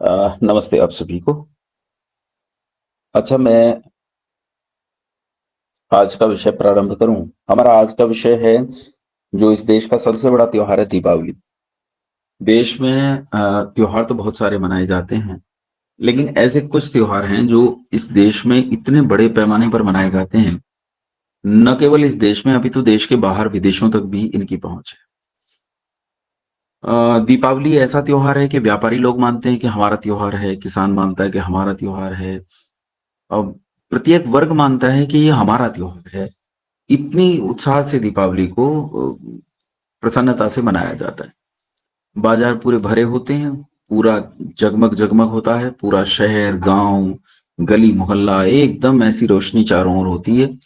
नमस्ते आप सभी को। अच्छा, मैं आज का विषय प्रारंभ करूं। हमारा आज का विषय है, जो इस देश का सबसे बड़ा त्योहार है, दीपावली। देश में त्योहार तो बहुत सारे मनाए जाते हैं, लेकिन ऐसे कुछ त्योहार हैं जो इस देश में इतने बड़े पैमाने पर मनाए जाते हैं, न केवल इस देश में, अभी तो देश के बाहर विदेशों तक भी इनकी पहुंच है। दीपावली ऐसा त्योहार है कि व्यापारी लोग मानते हैं कि हमारा त्योहार है, किसान मानता है कि हमारा त्योहार है, अब प्रत्येक वर्ग मानता है कि ये हमारा त्योहार है। इतनी उत्साह से दीपावली को प्रसन्नता से मनाया जाता है। बाजार पूरे भरे होते हैं, पूरा जगमग जगमग होता है, पूरा शहर, गांव, गली मोहल्ला एकदम ऐसी रोशनी चारों ओर होती है।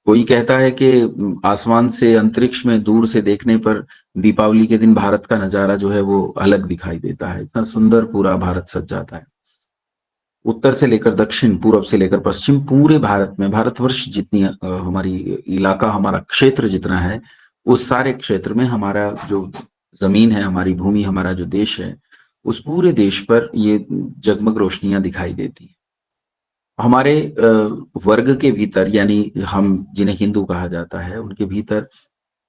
कोई कहता है कि आसमान से, अंतरिक्ष में दूर से देखने पर दीपावली के दिन भारत का नजारा जो है वो अलग दिखाई देता है। इतना सुंदर पूरा भारत सज जाता है। उत्तर से लेकर दक्षिण, पूरब से लेकर पश्चिम, पूरे भारत में, भारतवर्ष जितनी हमारी इलाका, हमारा क्षेत्र जितना है, उस सारे क्षेत्र में हमारा जो जमीन है, हमारी भूमि, हमारा जो देश है, उस पूरे देश पर ये जगमग रोशनियां दिखाई देती हैं। हमारे वर्ग के भीतर, यानी हम जिन्हें हिंदू कहा जाता है, उनके भीतर,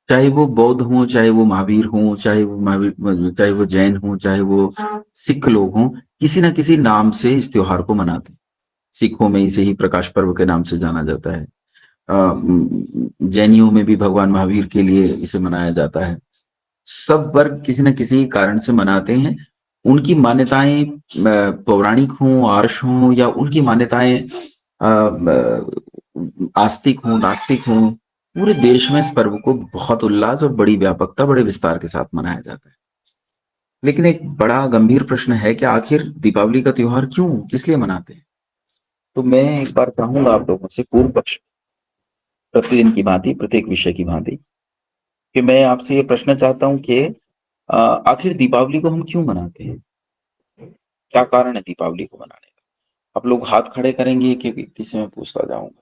चाहे वो बौद्ध हों, चाहे वो महावीर हों, चाहे वो जैन हों, चाहे वो सिख लोग हों, किसी ना किसी नाम से इस त्योहार को मनाते हैं। सिखों में इसे ही प्रकाश पर्व के नाम से जाना जाता है। जैनियों में भी भगवान महावीर के लिए इसे मनाया जाता है। सब वर्ग किसी न किसी कारण से मनाते हैं। उनकी मान्यताएं पौराणिक हों, आर्ष हों, या उनकी मान्यताएं आस्तिक हों, नास्तिक हों, पूरे देश में इस पर्व को बहुत उल्लास और बड़ी व्यापकता, बड़े विस्तार के साथ मनाया जाता है। लेकिन एक बड़ा गंभीर प्रश्न है कि आखिर दीपावली का त्योहार क्यों, किस लिए मनाते हैं? तो मैं एक बार चाहूंगा आप लोगों से, पूर्व पक्ष, प्रतिदिन की भांति, प्रत्येक विषय की भांति, कि मैं आपसे ये प्रश्न चाहता हूं कि आखिर दीपावली को हम क्यों मनाते हैं? क्या कारण है दीपावली को मनाने का? आप लोग हाथ खड़े करेंगे कि व्यक्ति से मैं पूछता जाऊंगा?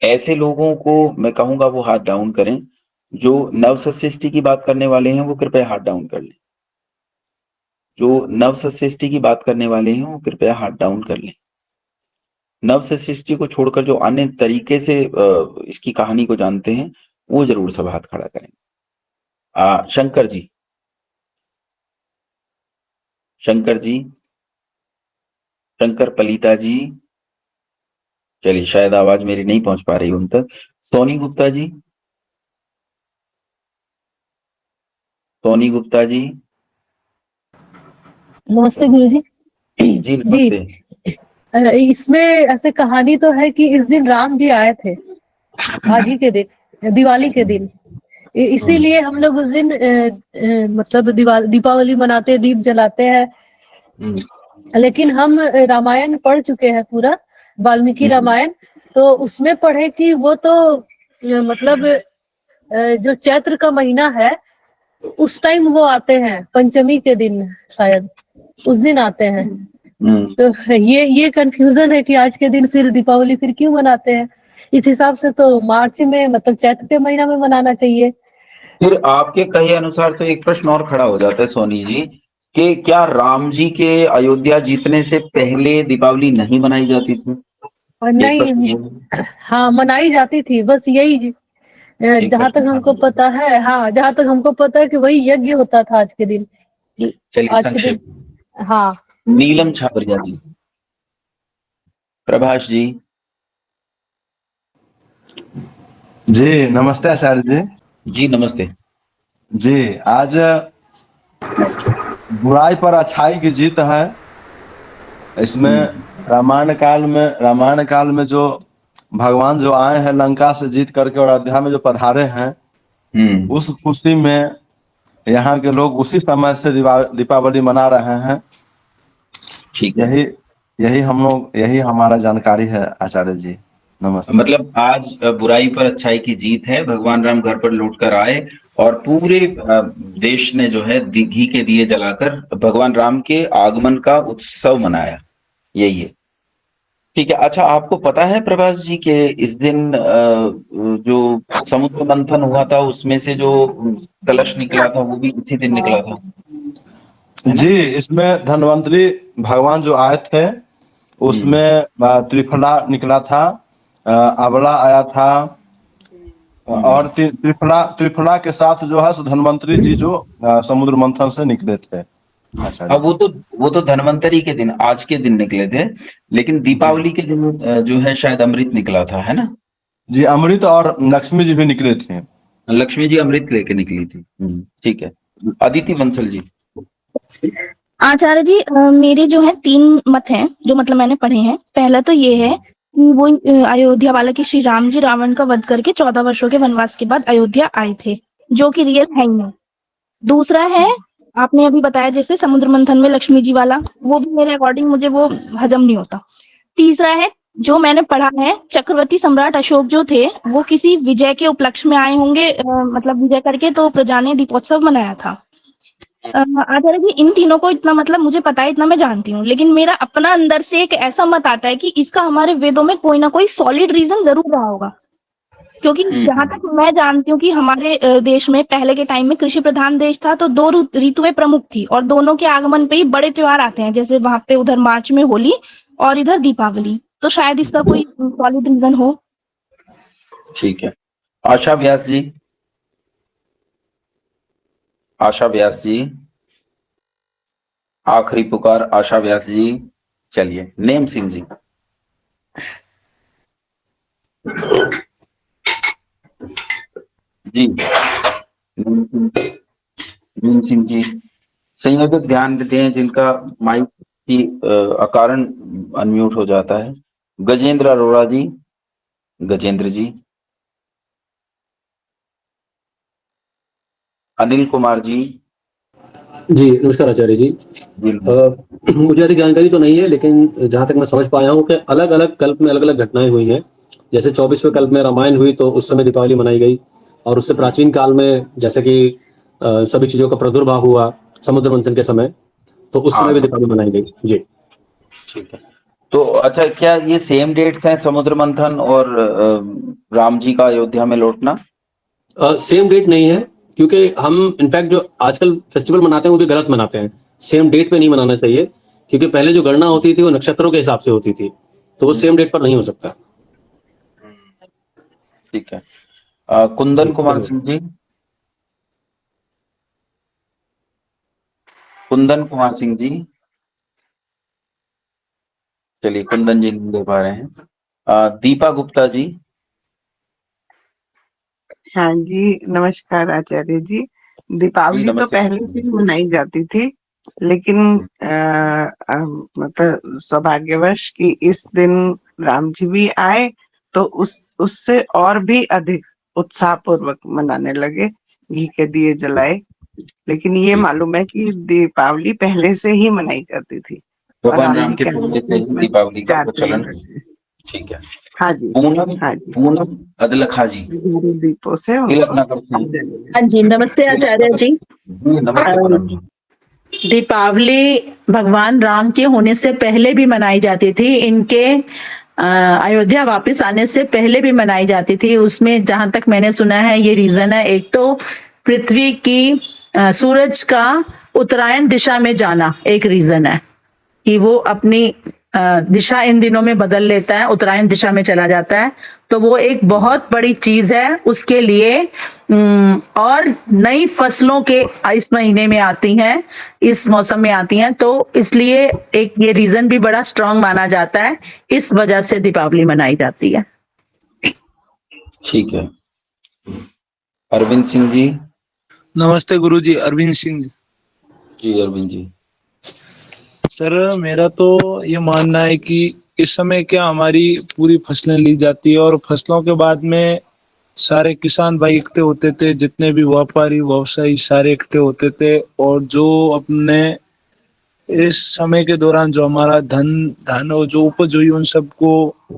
ऐसे लोगों को मैं कहूंगा वो हाथ डाउन करें। जो नवसृष्टि की बात करने वाले हैं वो कृपया हाथ डाउन कर लें। जो नवसृष्टि की बात करने वाले हैं वो कृपया हाथ डाउन कर लें। नवसृष्टि को छोड़कर जो अन्य तरीके से इसकी कहानी को जानते हैं, वो जरूर सब हाथ खड़ा करें। शंकर जी, शंकर जी, शंकर पलीता जी, चलिए, शायद आवाज मेरी नहीं पहुंच पा रही उन तक। सोनी गुप्ता जी, सोनी गुप्ता जी। नमस्ते गुरुजी। जी जी। नमस्ते। इसमें ऐसे कहानी तो है कि इस दिन राम जी आए थे, आज ही के दिन, दिवाली के दिन। इसीलिए हम लोग उस दिन मतलब दीपावली मनाते हैं, दीप जलाते हैं। लेकिन हम रामायण पढ़ चुके हैं पूरा, वाल्मीकि रामायण। तो उसमें पढ़े कि वो तो मतलब जो चैत्र का महीना है, उस टाइम वो आते हैं, पंचमी के दिन शायद उस दिन आते हैं। तो ये कंफ्यूजन है कि आज के दिन फिर दीपावली फिर क्यों मनाते हैं। इस हिसाब से तो मार्च में, मतलब चैत्र के महीना में मनाना चाहिए। फिर आपके कहे अनुसार तो एक प्रश्न और खड़ा हो जाता है सोनी जी, कि क्या राम जी के अयोध्या जीतने से पहले दीपावली नहीं मनाई जाती थी? और एक प्रश्न नहीं, ये है। हाँ मनाई जाती थी, बस यही एक जहां तक प्रश्न था हमको मेरा। पता है। हाँ, जहां तक हमको पता है कि वही यज्ञ होता था आज के दिन। चलिए, आज के दिन, संक्षेप। हाँ। नीलम छाबरिया जी, प्रभाष जी। जी नमस्ते आचार्य जी। जी नमस्ते। जी, आज बुराई पर अच्छाई की जीत है। इसमें रामायण काल में जो भगवान जो आए हैं लंका से जीत करके और अयोध्या में जो पधारे हैं, हम्म। उस खुशी में यहाँ के लोग उसी समय से दीपावली मना रहे हैं। ठीक है। यही यही हमारा जानकारी है आचार्य जी। नमस्ते। मतलब आज बुराई पर अच्छाई की जीत है, भगवान राम घर पर लौट कर आए, और पूरे देश ने जो है घी के दिए जलाकर भगवान राम के आगमन का उत्सव मनाया। यही है। ठीक है। अच्छा, आपको पता है प्रभाष जी के इस दिन जो समुद्र मंथन हुआ था, उसमें से जो कलश निकला था वो भी इसी दिन निकला था? है ना? जी, इसमें धन्वंतरी भगवान जो आए थे, उसमें त्रिफला निकला था, अबला आया था, और त्रिफला त्रिफला के साथ जो है सो धन्वंतरी जी जो समुद्र मंथन से निकले थे आचार्य अब जी। वो तो धन्वंतरी के दिन, आज के दिन निकले थे, लेकिन जी दीपावली के दिन जो है शायद अमृत निकला था, है ना? जी, अमृत और लक्ष्मी जी भी निकले थे। लक्ष्मी जी अमृत लेके निकली थी। ठीक है। अदिति बंसल जी। आचार्य जी, मेरे जो है 3 मत हैं जो मतलब मैंने पढ़े हैं। पहला तो ये है कि वो अयोध्या वाला कि श्री राम जी रावण का वध करके 14 वर्षों के वनवास के बाद अयोध्या आए थे, जो कि रियल है ही नहीं। दूसरा है, आपने अभी बताया जैसे समुद्र मंथन में लक्ष्मी जी वाला, वो भी मेरे अकॉर्डिंग मुझे वो हजम नहीं होता। तीसरा है, जो मैंने पढ़ा है, चक्रवर्ती सम्राट अशोक जो थे, वो किसी विजय के उपलक्ष्य में आए होंगे, मतलब विजय करके तो प्रजा ने दीपोत्सव मनाया था। आचार्य जी, इन तीनों को इतना मतलब मुझे पता है, इतना मैं जानती हूँ, लेकिन मेरा अपना अंदर से एक ऐसा मत आता है कि इसका हमारे वेदों में कोई ना कोई सॉलिड रीजन जरूर रहा होगा। क्योंकि जहां तक मैं जानती हूँ कि हमारे देश में पहले के टाइम में कृषि प्रधान देश था, तो 2 ऋतुएं प्रमुख थी और दोनों के आगमन पे ही बड़े त्योहार आते हैं, जैसे वहां पे उधर मार्च में होली और इधर दीपावली। तो शायद इसका कोई सॉलिड रीजन हो। ठीक है। आशा व्यास जी। आशा व्यास जी, आखिरी पुकार आशा व्यास जी। चलिए, नेम सिंह जी। जी, नेम सिंह जी। संयोजक ध्यान देते हैं जिनका माइक की अकारण अनम्यूट हो जाता है। गजेंद्र अरोड़ा जी। गजेंद्र जी। अनिल कुमार जी। जी, नमस्कार आचार्य जी। जी मुझे अधिक जानकारी तो नहीं है, लेकिन जहाँ तक मैं समझ पाया हूँ कि अलग-अलग कल्प में अलग-अलग घटनाएँ हुई हैं। जैसे 24वें कल्प में रामायण हुई तो उस समय दीपावली मनाई गई, और उससे प्राचीन काल में जैसे कि सभी चीज़ों का प्रादुर्भाव हुआ समुद्र मंथन के समय, तो उस समय भी दीपावली मनाई गई। जी। ठीक है। तो अच्छा, क्या ये सेम डेट्स हैं, समुद्र मंथन और राम जी का अयोध्या में लौटना? सेम डेट नहीं है, क्योंकि हम इनफैक्ट जो आजकल फेस्टिवल मनाते हैं वो भी गलत मनाते हैं। सेम डेट पे नहीं मनाना चाहिए, क्योंकि पहले जो गणना होती थी वो नक्षत्रों के हिसाब से होती थी, तो वो सेम डेट पर नहीं हो सकता। ठीक है। कुंदन जी, कुमार धन्यवाद। सिंह जी। कुंदन कुमार सिंह जी। चलिए, कुंदन जी नहीं दे पा रहे हैं। दीपा गुप्ता जी। हाँ जी, नमस्कार आचार्य जी। जी दीपावली तो नमस्ते। पहले से ही मनाई जाती थी, लेकिन मतलब सौभाग्यवश कि इस दिन राम जी भी आए, तो उससे और भी अधिक उत्साह पूर्वक मनाने लगे, घी के दिए जलाए। लेकिन ये ठीक। मालूम है कि दीपावली पहले से ही मनाई जाती थी, और भगवान राम राम जी के के आने पहले से से ही इसमें दीपावली का 4 दिन प्रचलन। लगे। ठीक है। हाँ जी, पूनम हाँ जी, पूनम अदलखा जी। हजारों दीपों से तिलक उनको नगर से। जलाया। हाँ जी, नमस्ते तिलक आचार्य नगर। जी। जी नमस्ते पूनम जी। दीपावली भगवान राम के होने से पहले भी मनाई जाती थी, इनके अयोध्या वापस आने से पहले भी मनाई जाती थी। उसमें जहां तक मैंने सुना है ये रीजन है, एक तो पृथ्वी की सूरज का उत्तरायण दिशा में जाना एक रीजन है कि वो अपनी दिशा इन दिनों में बदल लेता है, उत्तरायण दिशा में चला जाता है, तो वो एक बहुत बड़ी चीज है उसके लिए। और नई फसलों के इस महीने में आती हैं, इस मौसम में आती हैं, तो इसलिए एक ये रीजन भी बड़ा स्ट्रांग माना जाता है, इस वजह से दीपावली मनाई जाती है। ठीक है। अरविंद सिंह जी। नमस्ते गुरुजी, अरविंद सिंह। जी अरविंद जी। सर, मेरा तो ये मानना है कि इस समय क्या हमारी पूरी फसलें ली जाती है, और फसलों के बाद में सारे किसान भाई इकट्ठे होते थे, जितने भी व्यापारी व्यवसायी सारे इकट्ठे होते थे, और जो अपने इस समय के दौरान जो हमारा धन धन और जो उपज हुई उन सबको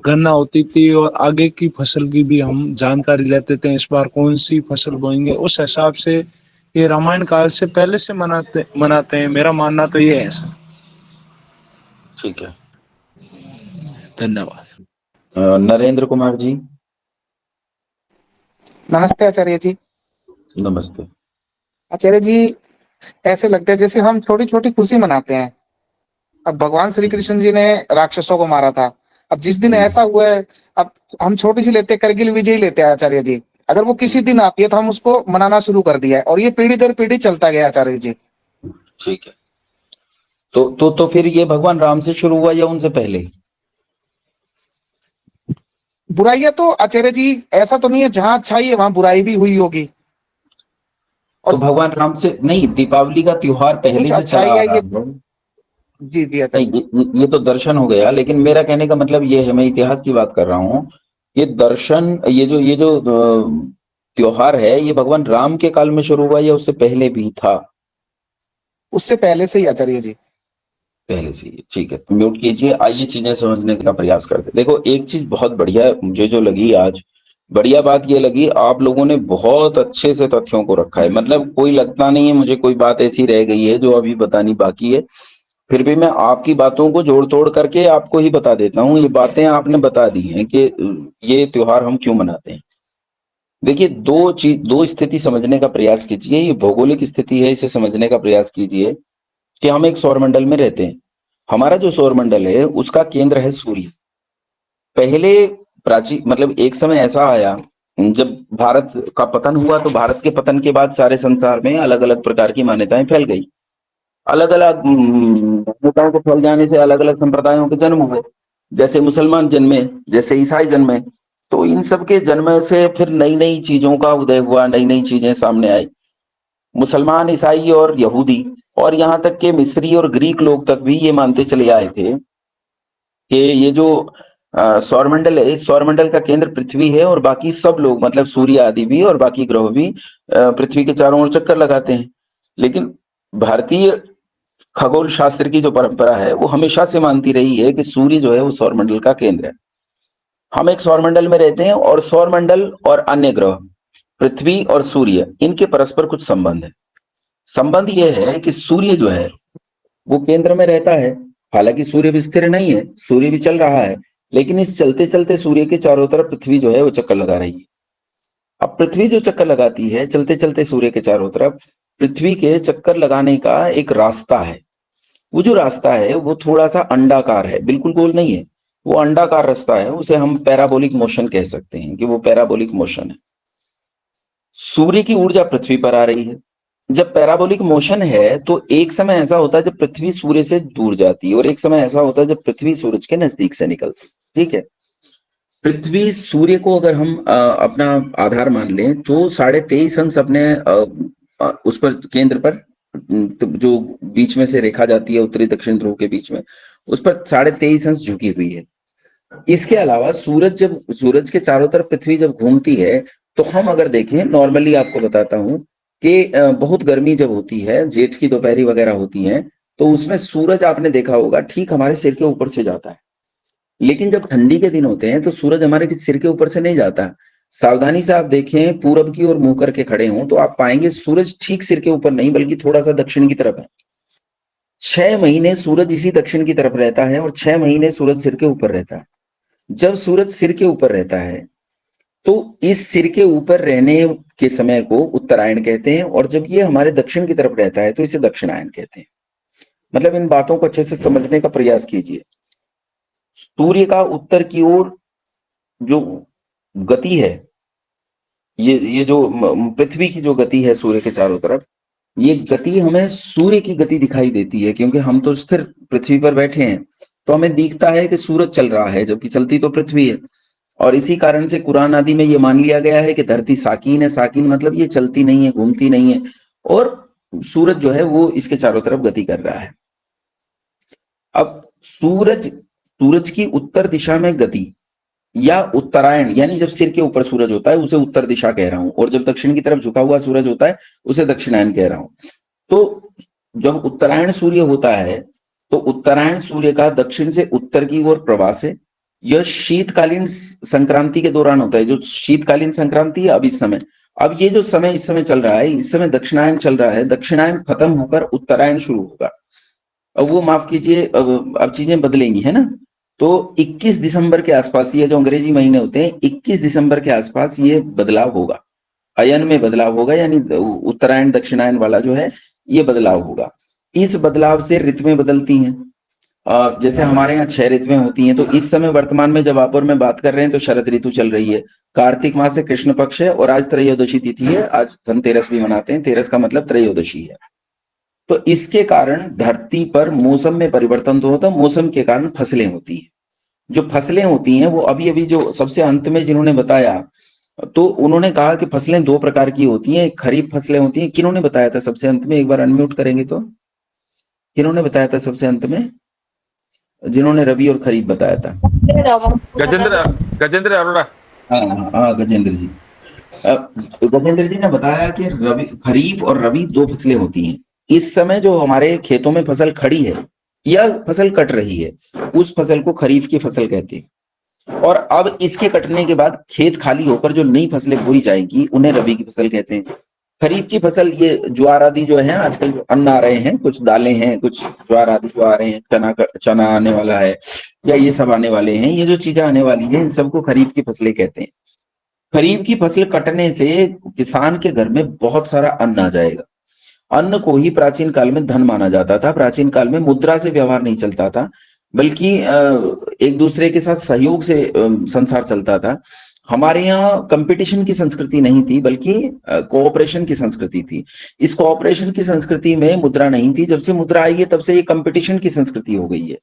गणना होती थी, और आगे की फसल की भी हम जानकारी लेते थे, इस बार कौन सी फसल बोएंगे। उस हिसाब से ये रामायण काल से पहले से मनाते हैं, मेरा मानना तो ये है सर। ठीक है। धन्यवाद। नरेंद्र कुमार जी। नमस्ते आचार्य जी। नमस्ते। आचार्य जी, ऐसे लगता है जैसे हम छोटी छोटी खुशी मनाते हैं। अब भगवान श्री कृष्ण जी ने राक्षसों को मारा था, अब जिस दिन ऐसा हुआ है, अब हम छोटी सी लेते हैं, करगिल विजय लेते हैं आचार्य जी, अगर वो किसी दिन आती है तो हम उसको मनाना शुरू कर दिया है, और ये पीढ़ी दर पीढ़ी चलता गया आचार्य जी। ठीक है, तो फिर ये भगवान राम से शुरू हुआ या उनसे पहले? बुराइयां तो आचार्य जी ऐसा तो नहीं है, जहां अच्छाई है वहां बुराई भी हुई होगी। तो भगवान राम से नहीं, दीपावली का त्योहार पहले कुछ से चला अच्छाई आ है रहा ये। है। जी जी नहीं, आचार्य जी। ये तो दर्शन हो गया, लेकिन मेरा कहने का मतलब ये है, मैं इतिहास की बात कर रहा हूँ। ये दर्शन, ये जो त्योहार है, ये भगवान राम के काल में शुरू हुआ या उससे पहले भी था? उससे पहले से ही आचार्य जी। पहले से ही, ठीक है। म्यूट कीजिए, आइए चीजें समझने का प्रयास करते। देखो, एक चीज बहुत बढ़िया मुझे जो लगी आज, बढ़िया बात ये लगी, आप लोगों ने बहुत अच्छे से तथ्यों को रखा है। मतलब कोई लगता नहीं है मुझे कोई बात ऐसी रह गई है जो अभी बतानी बाकी है, फिर भी मैं आपकी बातों को जोड़ तोड़ करके आपको ही बता देता हूँ। ये बातें आपने बता दी हैं कि ये त्योहार हम क्यों मनाते हैं। देखिए, दो स्थिति समझने का प्रयास कीजिए। ये भौगोलिक स्थिति है, इसे समझने का प्रयास कीजिए कि हम एक सौरमंडल में रहते हैं। हमारा जो सौरमंडल है उसका केंद्र है सूर्य। पहले प्राचीन, मतलब एक समय ऐसा आया जब भारत का पतन हुआ, तो भारत के पतन के बाद सारे संसार में अलग अलग प्रकार की मान्यताएं फैल गई। अलग अलग मान्यताओं को फैल जाने से अलग अलग संप्रदायों के जन्म हुए। जैसे मुसलमान जन्मे, जैसे ईसाई जन्मे। तो इन सब के जन्म से फिर नई नई चीजों का उदय हुआ, नई नई चीजें सामने आई। मुसलमान, ईसाई और यहूदी, और यहाँ तक के मिस्री और ग्रीक लोग तक भी ये मानते चले आए थे कि ये जो सौरमंडल है, इस सौरमंडल का केंद्र पृथ्वी है, और बाकी सब लोग, मतलब सूर्य आदि भी और बाकी ग्रह भी पृथ्वी के चारों ओर चक्कर लगाते हैं। लेकिन भारतीय खगोल शास्त्र की जो परंपरा है वो हमेशा से मानती रही है कि सूर्य जो है वो सौरमंडल का केंद्र है। हम एक सौरमंडल में रहते हैं, और सौरमंडल और अन्य ग्रह, पृथ्वी और सूर्य, इनके परस्पर कुछ संबंध है। संबंध ये है कि सूर्य जो है वो केंद्र में रहता है। हालांकि सूर्य भी स्थिर नहीं है, सूर्य भी चल रहा है, लेकिन इस चलते चलते सूर्य के चारों तरफ पृथ्वी जो है वो चक्कर लगा रही है। अब पृथ्वी जो चक्कर लगाती है चलते चलते सूर्य के चारों तरफ, पृथ्वी के चक्कर लगाने का एक रास्ता है। वो जो रास्ता है वो थोड़ा सा अंडाकार है, बिल्कुल गोल नहीं है, वो अंडाकार रास्ता है। उसे हम पैराबोलिक मोशन कह सकते हैं कि वो पैराबोलिक मोशन है। सूर्य की ऊर्जा पृथ्वी पर आ रही है। जब पैराबोलिक मोशन है तो एक समय ऐसा होता है जब पृथ्वी सूर्य से दूर जाती है, और एक समय ऐसा होता है जब पृथ्वी सूरज के नजदीक से निकलती है। ठीक है, पृथ्वी सूर्य को अगर हम अपना आधार मान लें तो 23.5 अंश अपने उस पर केंद्र पर, तो जो बीच में से रेखा जाती है उत्तरी दक्षिण ध्रुव के बीच में, उस पर 23.5 अंश झुकी हुई है। इसके अलावा सूरज के चारों तरफ पृथ्वी जब घूमती है, तो हम अगर देखें, नॉर्मली आपको बताता हूं कि बहुत गर्मी जब होती है, जेठ की दोपहरी वगैरह होती है, तो उसमें सूरज आपने देखा होगा ठीक हमारे सिर के ऊपर से जाता है। लेकिन जब ठंडी के दिन होते हैं तो सूरज हमारे सिर के ऊपर से नहीं जाता। सावधानी से आप देखें, पूरब की ओर मुंह करके खड़े हों तो आप पाएंगे सूरज ठीक सिर के ऊपर नहीं, बल्कि थोड़ा सा दक्षिण की तरफ है। 6 महीने सूरज इसी दक्षिण की तरफ रहता है, और 6 महीने सूरज सिर के ऊपर रहता है। जब सूरज सिर के ऊपर रहता है तो इस सिर के ऊपर रहने के समय को उत्तरायण कहते हैं, और जब ये हमारे दक्षिण की तरफ रहता है तो इसे दक्षिणायन कहते हैं। मतलब इन बातों को अच्छे से समझने का प्रयास कीजिए। सूर्य का उत्तर की ओर जो गति है, ये जो पृथ्वी की जो गति है सूर्य के चारों तरफ, ये गति हमें सूर्य की गति दिखाई देती है, क्योंकि हम तो स्थिर पृथ्वी पर बैठे हैं, तो हमें दिखता है कि सूरज चल रहा है, जबकि चलती तो पृथ्वी है। और इसी कारण से कुरान आदि में ये मान लिया गया है कि धरती साकीन है। साकीन मतलब ये चलती नहीं है, घूमती नहीं है, और सूरज जो है वो इसके चारों तरफ गति कर रहा है। अब सूरज की उत्तर दिशा में गति, या उत्तरायण, यानी जब सिर के ऊपर सूरज होता है उसे उत्तर दिशा कह रहा हूं, और जब दक्षिण की तरफ झुका हुआ सूरज होता है उसे दक्षिणायन कह रहा हूं। तो जब उत्तरायण सूर्य होता है तो उत्तरायण सूर्य का दक्षिण से उत्तर की ओर प्रवास है। यह शीतकालीन संक्रांति के दौरान होता है। जो शीतकालीन संक्रांति है अब इस समय, अब ये जो समय इस समय चल रहा है, इस समय दक्षिणायन चल रहा है। दक्षिणायन खत्म होकर उत्तरायण शुरू होगा। अब वो माफ कीजिए, अब चीजें बदलेंगी, है ना। तो 21 दिसंबर के आसपास, ये जो अंग्रेजी महीने होते हैं, 21 दिसंबर के आसपास ये बदलाव होगा, अयन में बदलाव होगा, यानी उत्तरायण दक्षिणायन वाला जो है ये बदलाव होगा। इस बदलाव से ऋतुएं बदलती हैं। जैसे हमारे यहाँ 6 ऋतुएं होती हैं, तो इस समय वर्तमान में जब आप और मैं बात कर रहे हैं तो शरद ऋतु चल रही है। कार्तिक मास से कृष्ण पक्ष है और आज त्रयोदशी तिथि है। आज धनतेरस भी मनाते हैं, तेरस का मतलब त्रयोदशी है। तो इसके कारण धरती पर मौसम में परिवर्तन तो होता है, मौसम के कारण फसलें होती हैं। जो फसलें होती हैं वो अभी अभी जो सबसे अंत में जिन्होंने बताया, तो उन्होंने कहा कि फसलें 2 प्रकार की होती हैं, एक खरीफ फसलें होती हैं। किन्होंने बताया था सबसे अंत में? एक बार अनम्यूट करेंगे तो किन्होंने बताया था सबसे अंत में? जिन्होंने रबी और खरीफ बताया था। गजेंद्र अरोड़ा। हाँ, गजेंद्र जी। गजेंद्र जी ने बताया कि रबी, खरीफ और रबी 2 फसलें होती हैं। इस समय जो हमारे खेतों में फसल खड़ी है या फसल कट रही है, उस फसल को खरीफ की फसल कहते हैं। और अब इसके कटने के बाद खेत खाली होकर जो नई फसलें बोई जाएंगी, उन्हें रबी की फसल कहते हैं। खरीफ की फसल ये ज्वार आदि जो है, आजकल जो अन्न आ रहे हैं, कुछ दालें हैं, कुछ ज्वार आदि जो आ रहे हैं, चना आने वाला है, या ये सब आने वाले हैं, ये जो चीजें आने वाली हैं, इन सबको खरीफ की फसलें कहते हैं। खरीफ की फसल कटने से किसान के घर में बहुत सारा अन्न आ जाएगा। अन्न को ही प्राचीन काल में धन माना जाता था। प्राचीन काल में मुद्रा से व्यवहार नहीं चलता था, बल्कि एक दूसरे के साथ सहयोग से संसार चलता था। हमारे यहाँ कंपटीशन की संस्कृति नहीं थी, बल्कि कोऑपरेशन की संस्कृति थी। इस कोऑपरेशन की संस्कृति में मुद्रा नहीं थी। जब से मुद्रा आई है तब से ये कंपटीशन की संस्कृति हो गई है।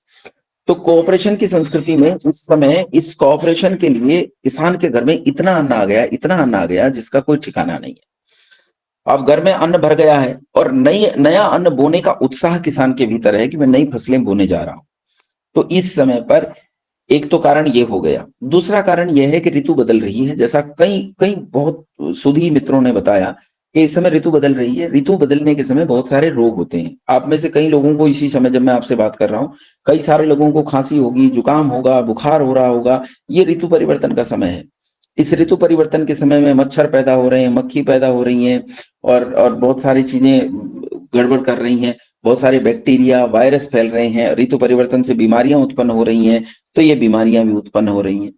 तो कोऑपरेशन की संस्कृति में उस समय इस कोऑपरेशन के लिए किसान के घर में इतना अन्न आ गया जिसका कोई ठिकाना नहीं है। अब घर में अन्न भर गया है और नया अन्न बोने का उत्साह किसान के भीतर है कि मैं नई फसलें बोने जा रहा हूं। तो इस समय पर एक तो कारण ये हो गया। दूसरा कारण यह है कि ऋतु बदल रही है। जैसा कई बहुत सुधी मित्रों ने बताया कि इस समय ऋतु बदल रही है। ऋतु बदलने के समय बहुत सारे रोग होते हैं। आप में से कई लोगों को इसी समय जब मैं आपसे बात कर रहा हूं, कई सारे लोगों को खांसी होगी, जुकाम होगा, बुखार हो रहा होगा। ये ऋतु परिवर्तन का समय है। इस ऋतु परिवर्तन के समय में मच्छर पैदा हो रहे हैं, मक्खी पैदा हो रही हैं और बहुत सारी चीजें गड़बड़ कर रही हैं। बहुत सारे बैक्टीरिया, वायरस फैल रहे हैं। ऋतु परिवर्तन से बीमारियां उत्पन्न हो रही हैं, तो ये बीमारियां भी उत्पन्न हो रही हैं।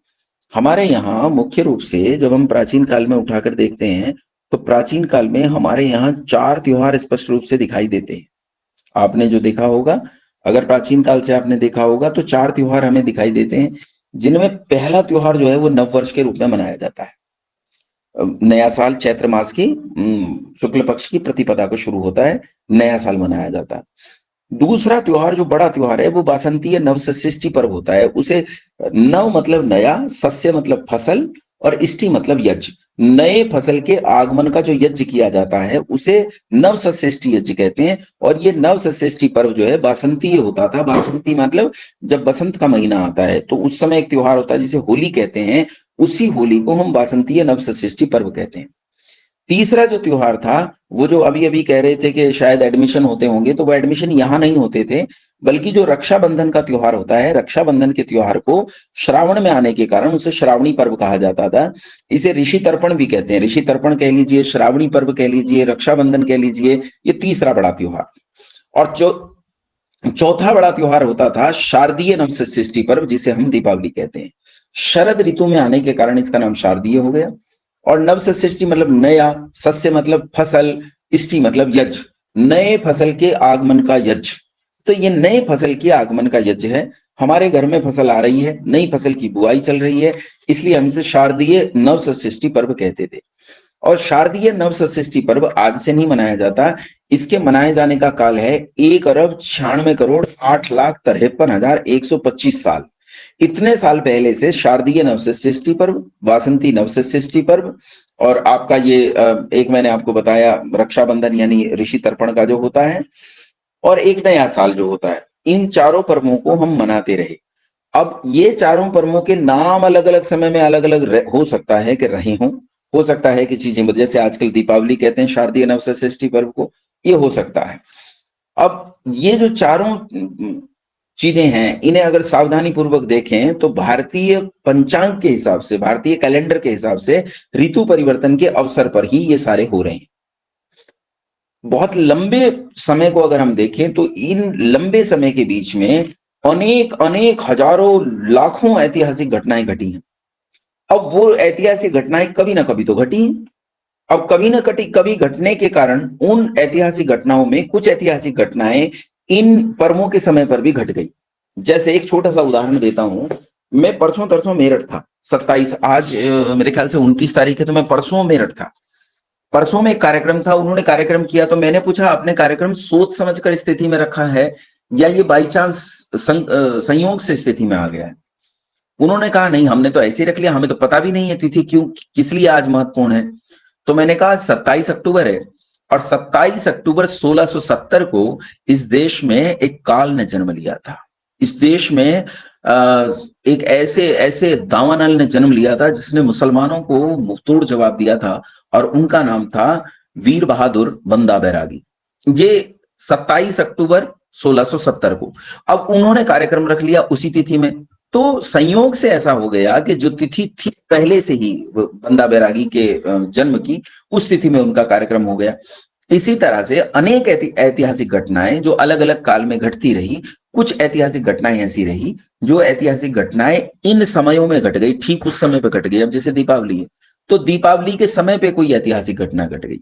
हमारे यहाँ मुख्य रूप से जब हम प्राचीन काल में उठाकर देखते हैं, तो प्राचीन काल में हमारे यहाँ 4 त्योहार स्पष्ट रूप से दिखाई देते हैं। आपने जो देखा होगा, अगर प्राचीन काल से आपने देखा होगा, तो 4 त्योहार हमें दिखाई देते हैं, जिनमें पहला त्योहार जो है वो नववर्ष के रूप में मनाया जाता है। नया साल चैत्र मास की शुक्ल पक्ष की प्रतिपदा को शुरू होता है, नया साल मनाया जाता है। दूसरा त्योहार जो बड़ा त्योहार है वो बासंतीय नवसृष्टि पर्व होता है। उसे नव मतलब नया, सस्य मतलब फसल और इष्टि मतलब यज्ञ। नए फसल के आगमन का जो यज्ञ किया जाता है उसे नवसृष्टि यज्ञ कहते हैं। और ये नवसृष्टि पर्व जो है बासंतीय होता था। बासंती मतलब जब बसंत का महीना आता है तो उस समय एक त्योहार होता है जिसे होली कहते हैं। उसी होली को हम बासंतीय नवसृष्टि पर्व कहते हैं। तीसरा जो त्योहार था, वो जो अभी कह रहे थे कि शायद एडमिशन होते होंगे, तो वो एडमिशन यहाँ नहीं होते थे, बल्कि जो रक्षाबंधन का त्योहार होता है, रक्षाबंधन के त्योहार को श्रावण में आने के कारण उसे श्रावणी पर्व कहा जाता था। इसे ऋषि तर्पण भी कहते हैं। ऋषि तर्पण कह लीजिए, श्रावणी पर्व कह लीजिए, रक्षाबंधन कह लीजिए। ये तीसरा बड़ा त्योहार। और चौथा बड़ा त्योहार होता था शारदीय नवसृष्टि पर्व, जिसे हम दीपावली कहते हैं। शरद ऋतु में आने के कारण इसका नाम शारदीय हो गया। और नवसृष्टि मतलब नया, सस्य मतलब फसल, इष्टि मतलब यज्ञ, नए फसल के आगमन का यज्ञ। तो ये नए फसल के आगमन का यज्ञ है। हमारे घर में फसल आ रही है, नई फसल की बुआई चल रही है, इसलिए हम इसे शारदीय नवसृष्टि पर्व कहते थे। और शारदीय नवसृष्टि पर्व आज से नहीं मनाया जाता। इसके मनाए जाने का काल है 1,96,08,53,125 साल। इतने साल पहले से शारदीय नवसृष्टि पर्व, वासंती नवसृष्टि पर्व, और आपका ये एक मैंने आपको बताया रक्षाबंधन यानी ऋषि तर्पण का जो होता है, और एक नया साल जो होता है, इन चारों पर्वों को हम मनाते रहे। अब ये चारों पर्वों के नाम अलग अलग समय में अलग अलग हो सकता है कि रहे हों, हो सकता है कि चीजें, जैसे आजकल दीपावली कहते हैं शारदीय नवसृष्टि पर्व को, ये हो सकता है। अब ये जो चारों चीजें हैं, इन्हें अगर सावधानी पूर्वक देखें तो भारतीय पंचांग के हिसाब से, भारतीय कैलेंडर के हिसाब से ऋतु परिवर्तन के अवसर पर ही ये सारे हो रहे हैं। बहुत लंबे समय को अगर हम देखें तो इन लंबे समय के बीच में अनेक हजारों लाखों ऐतिहासिक घटनाएं घटी हैं। अब वो ऐतिहासिक घटनाएं कभी ना कभी तो घटी हैं। अब कभी न कभी घटने के कारण उन ऐतिहासिक घटनाओं में कुछ ऐतिहासिक घटनाएं इन पर्वों के समय पर भी घट गई। जैसे एक छोटा सा उदाहरण देता हूं, मैं परसों तरसों मेरठ था, 27 आज मेरे ख्याल से 29 तारीख है, तो मैं परसों मेरठ था। परसों में एक कार्यक्रम था, उन्होंने कार्यक्रम किया तो मैंने पूछा आपने कार्यक्रम सोच समझकर स्थिति में रखा है या ये बाई चांस संयोग से स्थिति में आ गया है? उन्होंने कहा नहीं, हमने तो ऐसे ही रख लिया, हमें तो पता भी नहीं है तिथि क्यों किस लिए आज महत्वपूर्ण है। तो मैंने कहा 27 अक्टूबर है और 27 अक्टूबर 1670 को इस देश में एक काल ने जन्म लिया था। इस देश में एक ऐसे दावानल ने जन्म लिया था जिसने मुसलमानों को मुंहतोड़ जवाब दिया था और उनका नाम था वीर बहादुर बंदा बैरागी। ये 27 अक्टूबर 1670 को, अब उन्होंने कार्यक्रम रख लिया उसी तिथि में। तो संयोग से ऐसा हो गया कि जो तिथि थी पहले से ही बंदा बैरागी के जन्म की, उस तिथि में उनका कार्यक्रम हो गया। इसी तरह से अनेक ऐतिहासिक घटनाएं जो अलग अलग काल में घटती रही, कुछ ऐतिहासिक घटनाएं ऐसी रही जो ऐतिहासिक घटनाएं इन समयों में घट गई, ठीक उस समय पे घट गई। अब जैसे दीपावली है, तो दीपावली के समय पे कोई ऐतिहासिक घटना घट गई।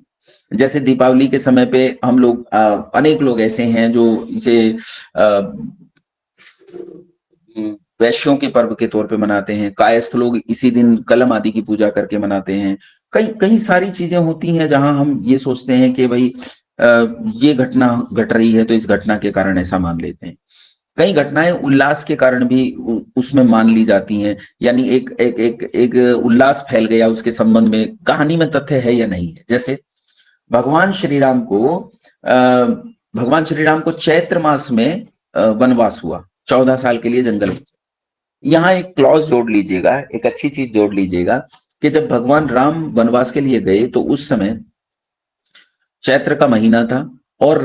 जैसे दीपावली के समय पे हम लोग अनेक लोग ऐसे हैं जो इसे वैश्यों के पर्व के तौर पे मनाते हैं, कायस्थ लोग इसी दिन कलम आदि की पूजा करके मनाते हैं। कई सारी चीजें होती हैं जहां हम ये सोचते हैं कि भाई ये घटना घट रही है तो इस घटना के कारण ऐसा मान लेते हैं। कई घटनाएं उल्लास के कारण भी उसमें मान ली जाती हैं, यानी एक उल्लास फैल गया उसके संबंध में, कहानी में तथ्य है या नहीं है। जैसे भगवान श्री राम को चैत्र मास में वनवास हुआ, 14 साल के लिए जंगल में। यहाँ एक क्लॉज जोड़ लीजिएगा, एक अच्छी चीज जोड़ लीजिएगा कि जब भगवान राम वनवास के लिए गए तो उस समय चैत्र का महीना था और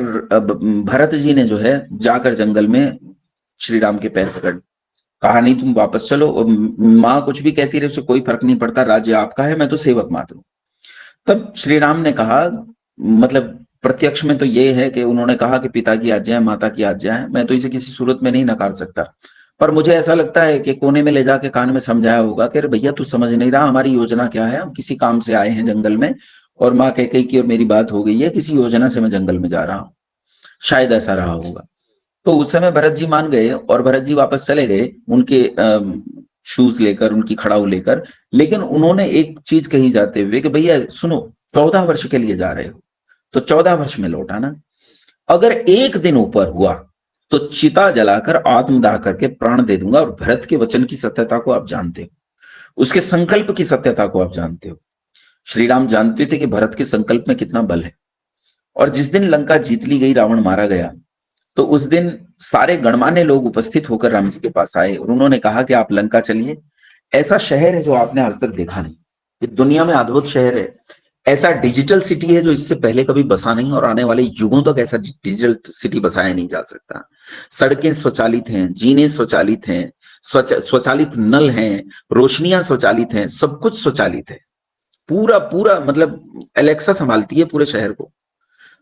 भरत जी ने जो है जाकर जंगल में श्री राम के पैर पकड़, कहा नहीं तुम वापस चलो, माँ कुछ भी कहती रहे उसे कोई फर्क नहीं पड़ता, राज्य आपका है, मैं तो सेवक मात्र हूं। तब श्री राम ने कहा, मतलब प्रत्यक्ष में तो ये है कि उन्होंने कहा कि पिता की आज्ञा है, माता की आज्ञा है, मैं तो इसे किसी सूरत में नहीं नकार सकता। पर मुझे ऐसा लगता है कि कोने में ले जाके कान में समझाया होगा कि अरे भैया तू समझ नहीं रहा, हमारी योजना क्या है, हम किसी काम से आए हैं जंगल में और माँ कैकेयी की और मेरी बात हो गई है, किसी योजना से मैं जंगल में जा रहा हूँ, शायद ऐसा रहा होगा। तो उस समय भरत जी मान गए और भरत जी वापस चले गए उनके शूज लेकर, उनकी खड़ाऊ लेकर। लेकिन उन्होंने एक चीज कही जाते हुए कि भैया सुनो, 14 वर्ष के लिए जा रहे हो तो 14 वर्ष में लौट आना, अगर एक दिन ऊपर हुआ तो चिता जलाकर आत्मदाह करके प्राण दे दूंगा। और भरत के वचन की सत्यता को आप जानते हो, उसके संकल्प की सत्यता को आप जानते हो। श्री राम जानते थे कि भरत के संकल्प में कितना बल है। और जिस दिन लंका जीत ली गई, रावण मारा गया, तो उस दिन सारे गणमान्य लोग उपस्थित होकर राम जी के पास आए और उन्होंने कहा कि आप लंका चलिए, ऐसा शहर है जो आपने आज तक देखा नहीं, ये दुनिया में अद्भुत शहर है, ऐसा डिजिटल सिटी है जो इससे पहले कभी बसा नहीं और आने वाले युगों तक ऐसा डिजिटल सिटी बसाया नहीं जा सकता। सड़कें स्वचालित हैं, जीने स्वचालित हैं, स्वचालित नल हैं, रोशनियां स्वचालित हैं, सब कुछ स्वचालित है, पूरा मतलब एलेक्सा संभालती है पूरे शहर को।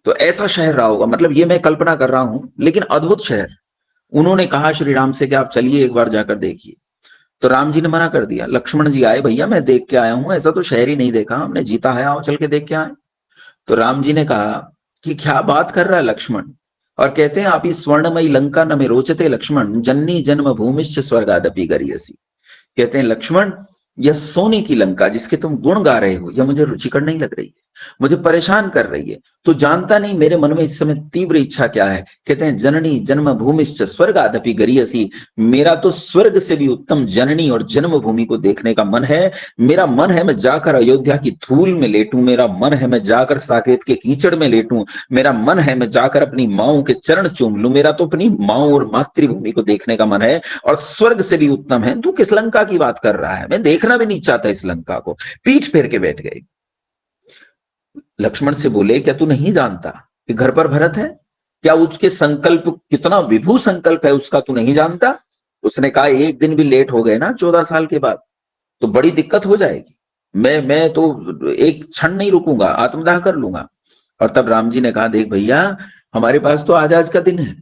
तो ऐसा शहर रहा होगा, मतलब ये मैं कल्पना कर रहा हूं, लेकिन अद्भुत शहर। उन्होंने कहा श्री राम से कि आप चलिए एक बार जाकर देखिए। तो राम जी ने मना कर दिया। लक्ष्मण जी आए, भैया मैं देख के आया हूं, ऐसा तो शहर ही नहीं देखा, हमने जीता है, आओ चल के देख के आए। तो राम जी ने कहा कि क्या बात कर रहा है लक्ष्मण, और कहते हैं आप इस स्वर्णमयी लंका न में रोचते लक्ष्मण, जननी जन्म भूमिश्च स्वर्गादपि गरीयसी। कहते हैं लक्ष्मण, यह सोने की लंका जिसके तुम गुण गा रहे हो, यह मुझे रुचिकर नहीं लग रही है, मुझे परेशान कर रही है। तो जानता नहीं मेरे मन में इस समय तीव्र इच्छा क्या है। कहते हैं जननी जन्म भूमिश्च स्वर्गादपि गरीयसी, मेरा तो स्वर्ग से भी उत्तम जननी और जन्मभूमि को देखने का मन है। मेरा मन है मैं जाकर अयोध्या की धूल में लेटूं, मेरा मन है मैं जाकर साकेत के कीचड़ में लेटूं, मेरा मन है मैं जाकर अपनी माओं के चरण चूम लूं, मेरा तो अपनी माओ और मातृभूमि को देखने का मन है, और स्वर्ग से भी उत्तम है। तू किस लंका की बात कर रहा है, मैं देखना भी नहीं चाहता इस लंका को। पीठ फेर के बैठ गए। लक्ष्मण से बोले क्या तू नहीं जानता कि घर पर भरत है, क्या उसके संकल्प कितना विभू संकल्प है उसका तू नहीं जानता। उसने कहा एक दिन भी लेट हो गए ना 14 साल के बाद तो बड़ी दिक्कत हो जाएगी, मैं तो एक क्षण नहीं रुकूंगा, आत्मदाह कर लूंगा। और तब राम जी ने कहा देख भैया, हमारे पास तो आज का दिन है,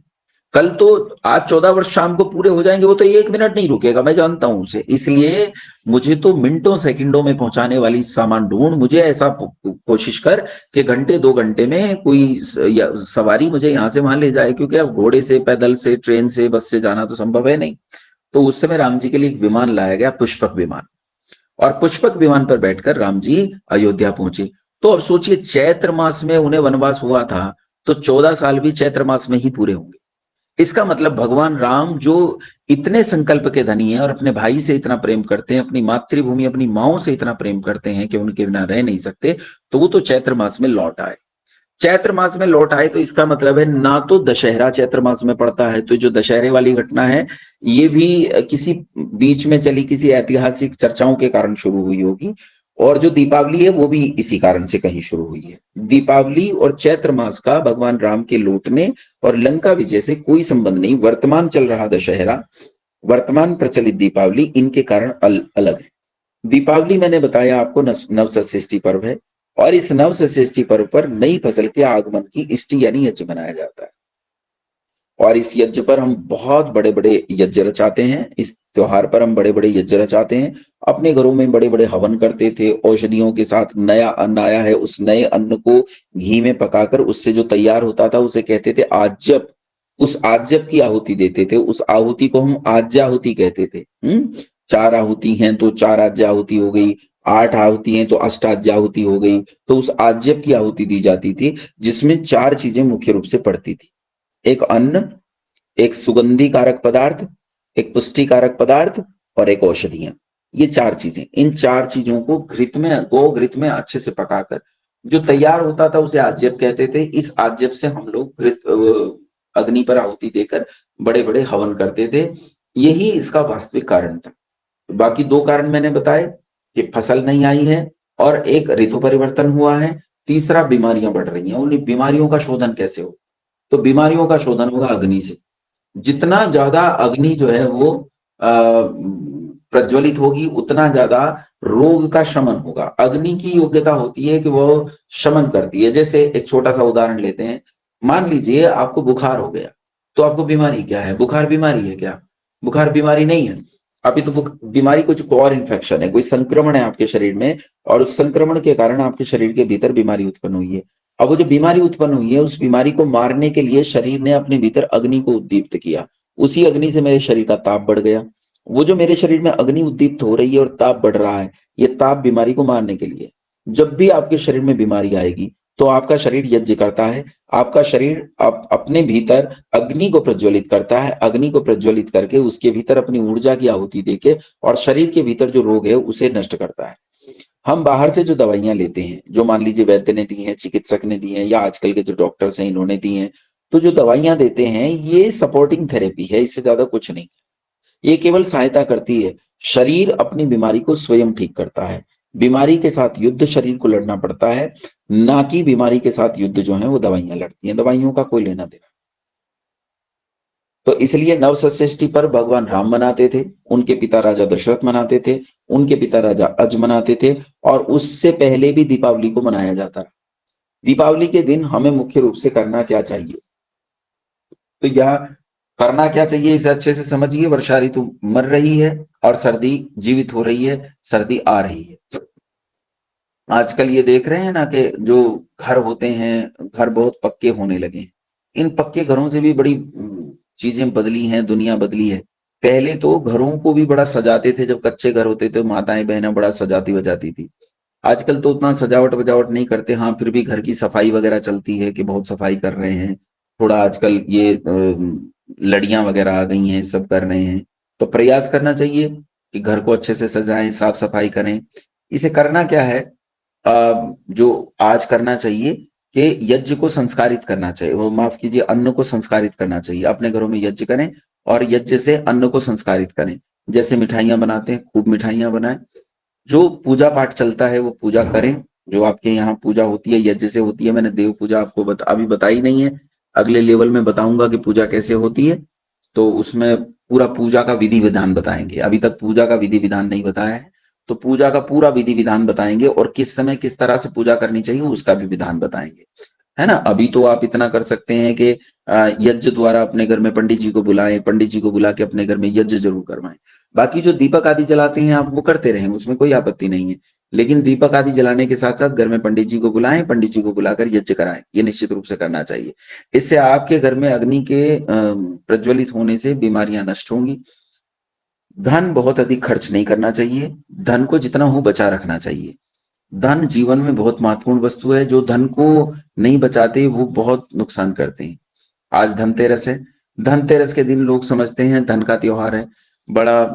कल तो आज 14 वर्ष शाम को पूरे हो जाएंगे, वो तो 1 मिनट नहीं रुकेगा, मैं जानता हूं उसे। इसलिए मुझे तो मिनटों सेकंडों में पहुंचाने वाली सामान ढूंढ, मुझे ऐसा कोशिश कर कि घंटे 2 घंटे में कोई सवारी मुझे यहां से वहां ले जाए, क्योंकि अब घोड़े से, पैदल से, ट्रेन से, बस से जाना तो संभव है नहीं। तो उस समय राम जी के लिए एक विमान लाया गया, पुष्पक विमान, और पुष्पक विमान पर बैठकर राम जी अयोध्या पहुंचे। तो अब सोचिए, चैत्र मास में उन्हें वनवास हुआ था, तो 14 साल भी चैत्र मास में ही पूरे होंगे। इसका मतलब भगवान राम जो इतने संकल्प के धनी हैं और अपने भाई से इतना प्रेम करते हैं, अपनी मातृभूमि, अपनी माओ से इतना प्रेम करते हैं कि उनके बिना रह नहीं सकते, तो वो तो चैत्र मास में लौट आए। चैत्र मास में लौट आए तो इसका मतलब है ना तो दशहरा चैत्र मास में पड़ता है, तो जो दशहरे वाली घटना है ये भी किसी बीच में चली किसी ऐतिहासिक चर्चाओं के कारण शुरू हुई होगी, और जो दीपावली है वो भी इसी कारण से कहीं शुरू हुई है। दीपावली और चैत्र मास का भगवान राम के लौटने और लंका विजय से कोई संबंध नहीं। वर्तमान चल रहा दशहरा, वर्तमान प्रचलित दीपावली, इनके कारण अलग है। दीपावली मैंने बताया आपको नवसृष्टि पर्व है, और इस नवसृष्टि पर्व पर नई फसल के आगमन की इष्टि यानी यज्ञ मनाया जाता है, और इस यज्ञ पर हम बहुत बड़े बड़े यज्ञ रचाते हैं। इस त्योहार पर हम बड़े बड़े यज्ञ रचाते हैं, अपने घरों में बड़े बड़े हवन करते थे। औषधियों के साथ नया अन्न आया है, उस नए अन्न को घी में पकाकर उससे जो तैयार होता था उसे कहते थे आज्यप। उस आज्यप की आहुति देते थे, उस आहुति को हम आज्याहुति कहते थे। 4 आहुति हैं तो 4 आज्याहुति हो गई, 8 आहुति हैं तो अष्टाध्याहुति हो गई। तो उस आज्यप की आहुति दी जाती थी, जिसमें 4 चीजें मुख्य रूप से पड़ती थी, एक अन्न, एक सुगंधी कारक पदार्थ, एक पुष्टि कारक पदार्थ, और एक औषधियां। ये 4 चीजें, इन 4 चीजों को घृत में, गो घृत में अच्छे से पकाकर जो तैयार होता था उसे आज्यप कहते थे। इस आज्यप से हम लोग घृत अग्नि पर आहुति देकर बड़े बड़े हवन करते थे। यही इसका वास्तविक कारण था। बाकी 2 कारण मैंने बताए कि फसल नहीं आई है और एक ऋतु परिवर्तन हुआ है, तीसरा बीमारियां बढ़ रही हैं। उन बीमारियों का शोधन कैसे हो? तो बीमारियों का शोधन होगा अग्नि से। जितना ज्यादा अग्नि जो है वो प्रज्वलित होगी, उतना ज्यादा रोग का शमन होगा। अग्नि की योग्यता होती है कि वो शमन करती है। जैसे एक छोटा सा उदाहरण लेते हैं, मान लीजिए आपको बुखार हो गया, तो आपको बीमारी क्या है? बुखार बीमारी है क्या? बुखार बीमारी नहीं है। अभी तो बीमारी कुछ और इन्फेक्शन है, कोई संक्रमण है आपके शरीर में, और उस संक्रमण के कारण आपके शरीर के भीतर बीमारी उत्पन्न हुई है। अब वो जो बीमारी उत्पन्न हुई है, उस बीमारी को मारने के लिए शरीर ने अपने भीतर अग्नि को उद्दीप्त किया। उसी अग्नि से मेरे शरीर का ताप बढ़ गया। वो जो मेरे शरीर में अग्नि उद्दीप्त हो रही है और ताप बढ़ रहा है, ये ताप बीमारी को मारने के लिए। जब भी आपके शरीर में बीमारी आएगी तो आपका शरीर यज्ञ करता है, आपका शरीर अपने भीतर अग्नि को प्रज्वलित करता है। अग्नि को प्रज्वलित करके उसके भीतर अपनी ऊर्जा की आहुति देके और शरीर के भीतर जो रोग है उसे नष्ट करता है। हम बाहर से जो दवाइयां लेते हैं, जो मान लीजिए वैद्य ने दी हैं, चिकित्सक ने दी हैं, या आजकल के जो डॉक्टर्स हैं इन्होंने दी हैं, तो जो दवाइयां देते हैं ये सपोर्टिंग थेरेपी है, इससे ज्यादा कुछ नहीं। ये केवल सहायता करती है। शरीर अपनी बीमारी को स्वयं ठीक करता है। बीमारी के साथ युद्ध शरीर को लड़ना पड़ता है, ना कि बीमारी के साथ युद्ध जो है वो दवाइयां लड़ती हैं। दवाइयों का कोई लेना देना। तो इसलिए नवसृष्टि पर भगवान राम मनाते थे, उनके पिता राजा दशरथ मनाते थे, उनके पिता राजा अज मनाते थे, और उससे पहले भी दीपावली को मनाया जाता है। दीपावली के दिन हमें मुख्य रूप से करना क्या चाहिए? तो यह करना क्या चाहिए इसे अच्छे से समझिए। वर्षा ऋतु मर रही है और सर्दी जीवित हो रही है, सर्दी आ रही है। आजकल ये देख रहे हैं ना कि जो घर होते हैं, घर बहुत पक्के होने लगे हैं। इन पक्के घरों से भी बड़ी चीजें बदली हैं, दुनिया बदली है। पहले तो घरों को भी बड़ा सजाते थे, जब कच्चे घर होते थे माताएं बहनें बड़ा सजाती वजाती थी। आजकल तो उतना सजावट वजावट नहीं करते। हाँ, फिर भी घर की सफाई वगैरह चलती है कि बहुत सफाई कर रहे हैं। थोड़ा आजकल ये लड़ियां वगैरह आ गई हैं, सब कर रहे हैं। तो प्रयास करना चाहिए कि घर को अच्छे से सजाएं, साफ सफाई करें। इसे करना क्या है, जो आज करना चाहिए कि यज्ञ को संस्कारित करना चाहिए, वो माफ कीजिए, अन्न को संस्कारित करना चाहिए। अपने घरों में यज्ञ करें और यज्ञ से अन्न को संस्कारित करें। जैसे मिठाइयां बनाते हैं, खूब मिठाइयां बनाएं। जो पूजा पाठ चलता है वो पूजा करें। जो आपके यहाँ पूजा होती है यज्ञ से होती है। मैंने देव पूजा आपको अभी बताई नहीं है, अगले लेवल में बताऊंगा कि पूजा कैसे होती है। तो उसमें पूरा पूजा का विधि विधान बताएंगे। अभी तक पूजा का विधि विधान नहीं बताया है, तो पूजा का पूरा विधि विधान बताएंगे, और किस समय किस तरह से पूजा करनी चाहिए उसका भी विधान बताएंगे। है ना। अभी तो आप इतना कर सकते हैं कि यज्ञ द्वारा अपने घर में पंडित जी को बुलाएं, पंडित जी को बुला के अपने घर में यज्ञ जरूर करवाएं। बाकी जो दीपक आदि जलाते हैं आप वो करते रहें, उसमें कोई आपत्ति नहीं है, लेकिन दीपक आदि जलाने के साथ साथ घर में पंडित जी को बुलाएं, पंडित जी को बुलाकर यज्ञ कराएं, ये निश्चित रूप से करना चाहिए। इससे आपके घर में अग्नि के प्रज्वलित होने से बीमारियां नष्ट होंगी। धन बहुत अधिक खर्च नहीं करना चाहिए, धन को जितना हो बचा रखना चाहिए। धन जीवन में बहुत महत्वपूर्ण वस्तु है, जो धन को नहीं बचाते वो बहुत नुकसान करते हैं। आज धनतेरस है, धनतेरस के दिन लोग समझते हैं धन का त्योहार है, बड़ा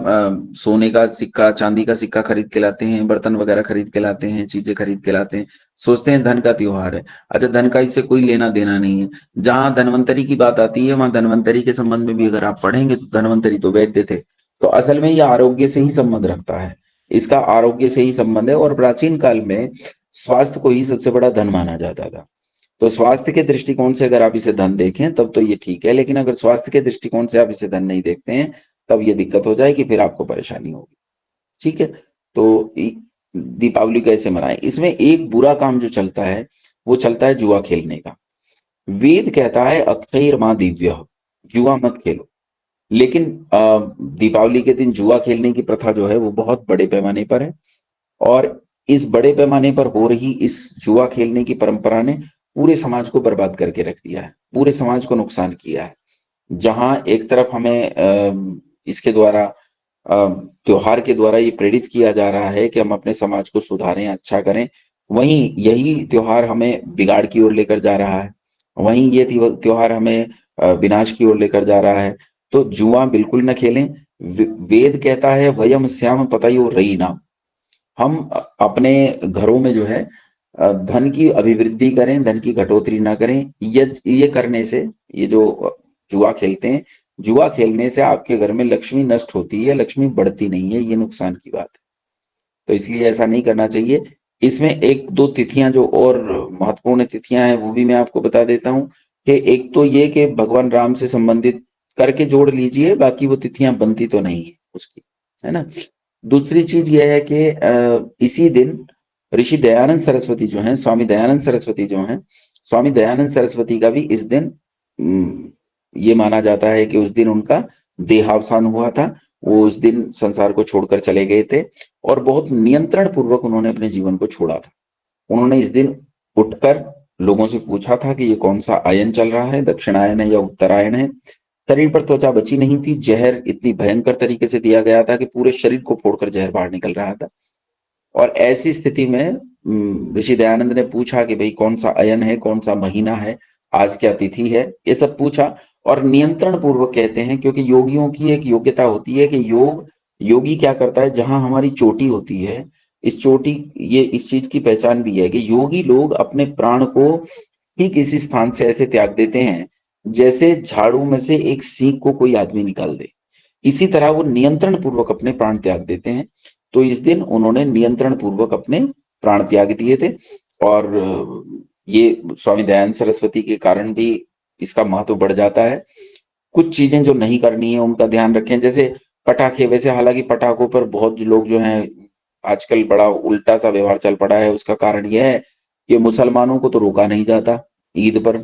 सोने का सिक्का, चांदी का सिक्का खरीद के लाते हैं, बर्तन वगैरह खरीद के लाते हैं, चीजें खरीद के लाते हैं, सोचते हैं धन का त्योहार है। अच्छा, धन का इससे कोई लेना देना नहीं है। जहां धनवंतरी की बात आती है वहां धनवंतरी के संबंध में भी अगर आप पढ़ेंगे तो धनवंतरी तो वैद्य थे, तो असल में यह आरोग्य से ही संबंध रखता है, इसका आरोग्य से ही संबंध है। और प्राचीन काल में स्वास्थ्य को ही सबसे बड़ा धन माना जाता था। तो स्वास्थ्य के दृष्टिकोण से अगर आप इसे धन देखें तब तो ये ठीक है, लेकिन अगर स्वास्थ्य के दृष्टिकोण से आप इसे धन नहीं देखते हैं तब ये दिक्कत हो जाएगी, फिर आपको परेशानी होगी। ठीक है, तो दीपावली कैसे मनाएं? इसमें एक बुरा काम जो चलता है वो चलता है जुआ खेलने का। वेद कहता है अक्षयर्मा दिव्य, जुआ मत खेलो, लेकिन दीपावली के दिन जुआ खेलने की प्रथा जो है वो बहुत बड़े पैमाने पर है, और इस बड़े पैमाने पर हो रही इस जुआ खेलने की परंपरा ने पूरे समाज को बर्बाद करके रख दिया है, पूरे समाज को नुकसान किया है। जहां एक तरफ हमें इसके द्वारा त्योहार के द्वारा ये प्रेरित किया जा रहा है कि हम अपने समाज को सुधारें, अच्छा करें, वहीं यही त्योहार हमें बिगाड़ की ओर लेकर जा रहा है, वहीं ये त्योहार हमें विनाश की ओर लेकर जा रहा है। तो जुआ बिल्कुल न खेलें। वेद कहता है वयम श्याम पतयो रयिणाम, हम अपने घरों में जो है धन की अभिवृद्धि करें, धन की घटोतरी ना करें। ये करने से, ये जो जुआ खेलते हैं, जुआ खेलने से आपके घर में लक्ष्मी नष्ट होती है, लक्ष्मी बढ़ती नहीं है, ये नुकसान की बात है। तो इसलिए ऐसा नहीं करना चाहिए। इसमें एक दो तिथियां जो और महत्वपूर्ण तिथियां हैं वो भी मैं आपको बता देता हूं कि एक तो ये कि भगवान राम से संबंधित करके जोड़ लीजिए, बाकी वो तिथियां बनती तो नहीं है उसकी, है ना। दूसरी चीज ये है कि इसी दिन ऋषि दयानंद सरस्वती जो हैं, स्वामी दयानंद सरस्वती जो हैं, स्वामी दयानंद सरस्वती का भी इस दिन ये माना जाता है कि उस दिन उनका देहावसान हुआ था, वो उस दिन संसार को छोड़कर चले गए थे, और बहुत नियंत्रण पूर्वक उन्होंने अपने जीवन को छोड़ा था। उन्होंने इस दिन उठकर लोगों से पूछा था कि ये कौन सा आयन चल रहा है, दक्षिणायन है या उत्तरायण है। शरीर पर त्वचा बची नहीं थी, जहर इतनी भयंकर तरीके से दिया गया था कि पूरे शरीर को फोड़कर जहर बाहर निकल रहा था। और ऐसी स्थिति में ऋषि दयानंद ने पूछा कि भाई कौन सा अयन है, कौन सा महीना है, आज क्या तिथि है, ये सब पूछा। और नियंत्रण पूर्वक कहते हैं, क्योंकि योगियों की एक योग्यता होती है कि योगी क्या करता है, जहां हमारी चोटी होती है, इस चोटी, ये इस चीज की पहचान भी है कि योगी लोग अपने प्राण को ठीक इसी स्थान से ऐसे त्याग देते हैं जैसे झाड़ू में से एक सींग को कोई आदमी निकाल दे, इसी तरह वो नियंत्रण पूर्वक अपने प्राण त्याग देते हैं। तो इस दिन उन्होंने नियंत्रण पूर्वक अपने प्राण त्याग दिए थे, और ये स्वामी दयानंद सरस्वती के कारण भी इसका महत्व बढ़ जाता है। कुछ चीजें जो नहीं करनी है उनका ध्यान रखें, जैसे पटाखे। वैसे हालांकि पटाखों पर बहुत लोग जो हैं आजकल बड़ा उल्टा सा व्यवहार चल पड़ा है, उसका कारण यह है कि मुसलमानों को तो रोका नहीं जाता ईद पर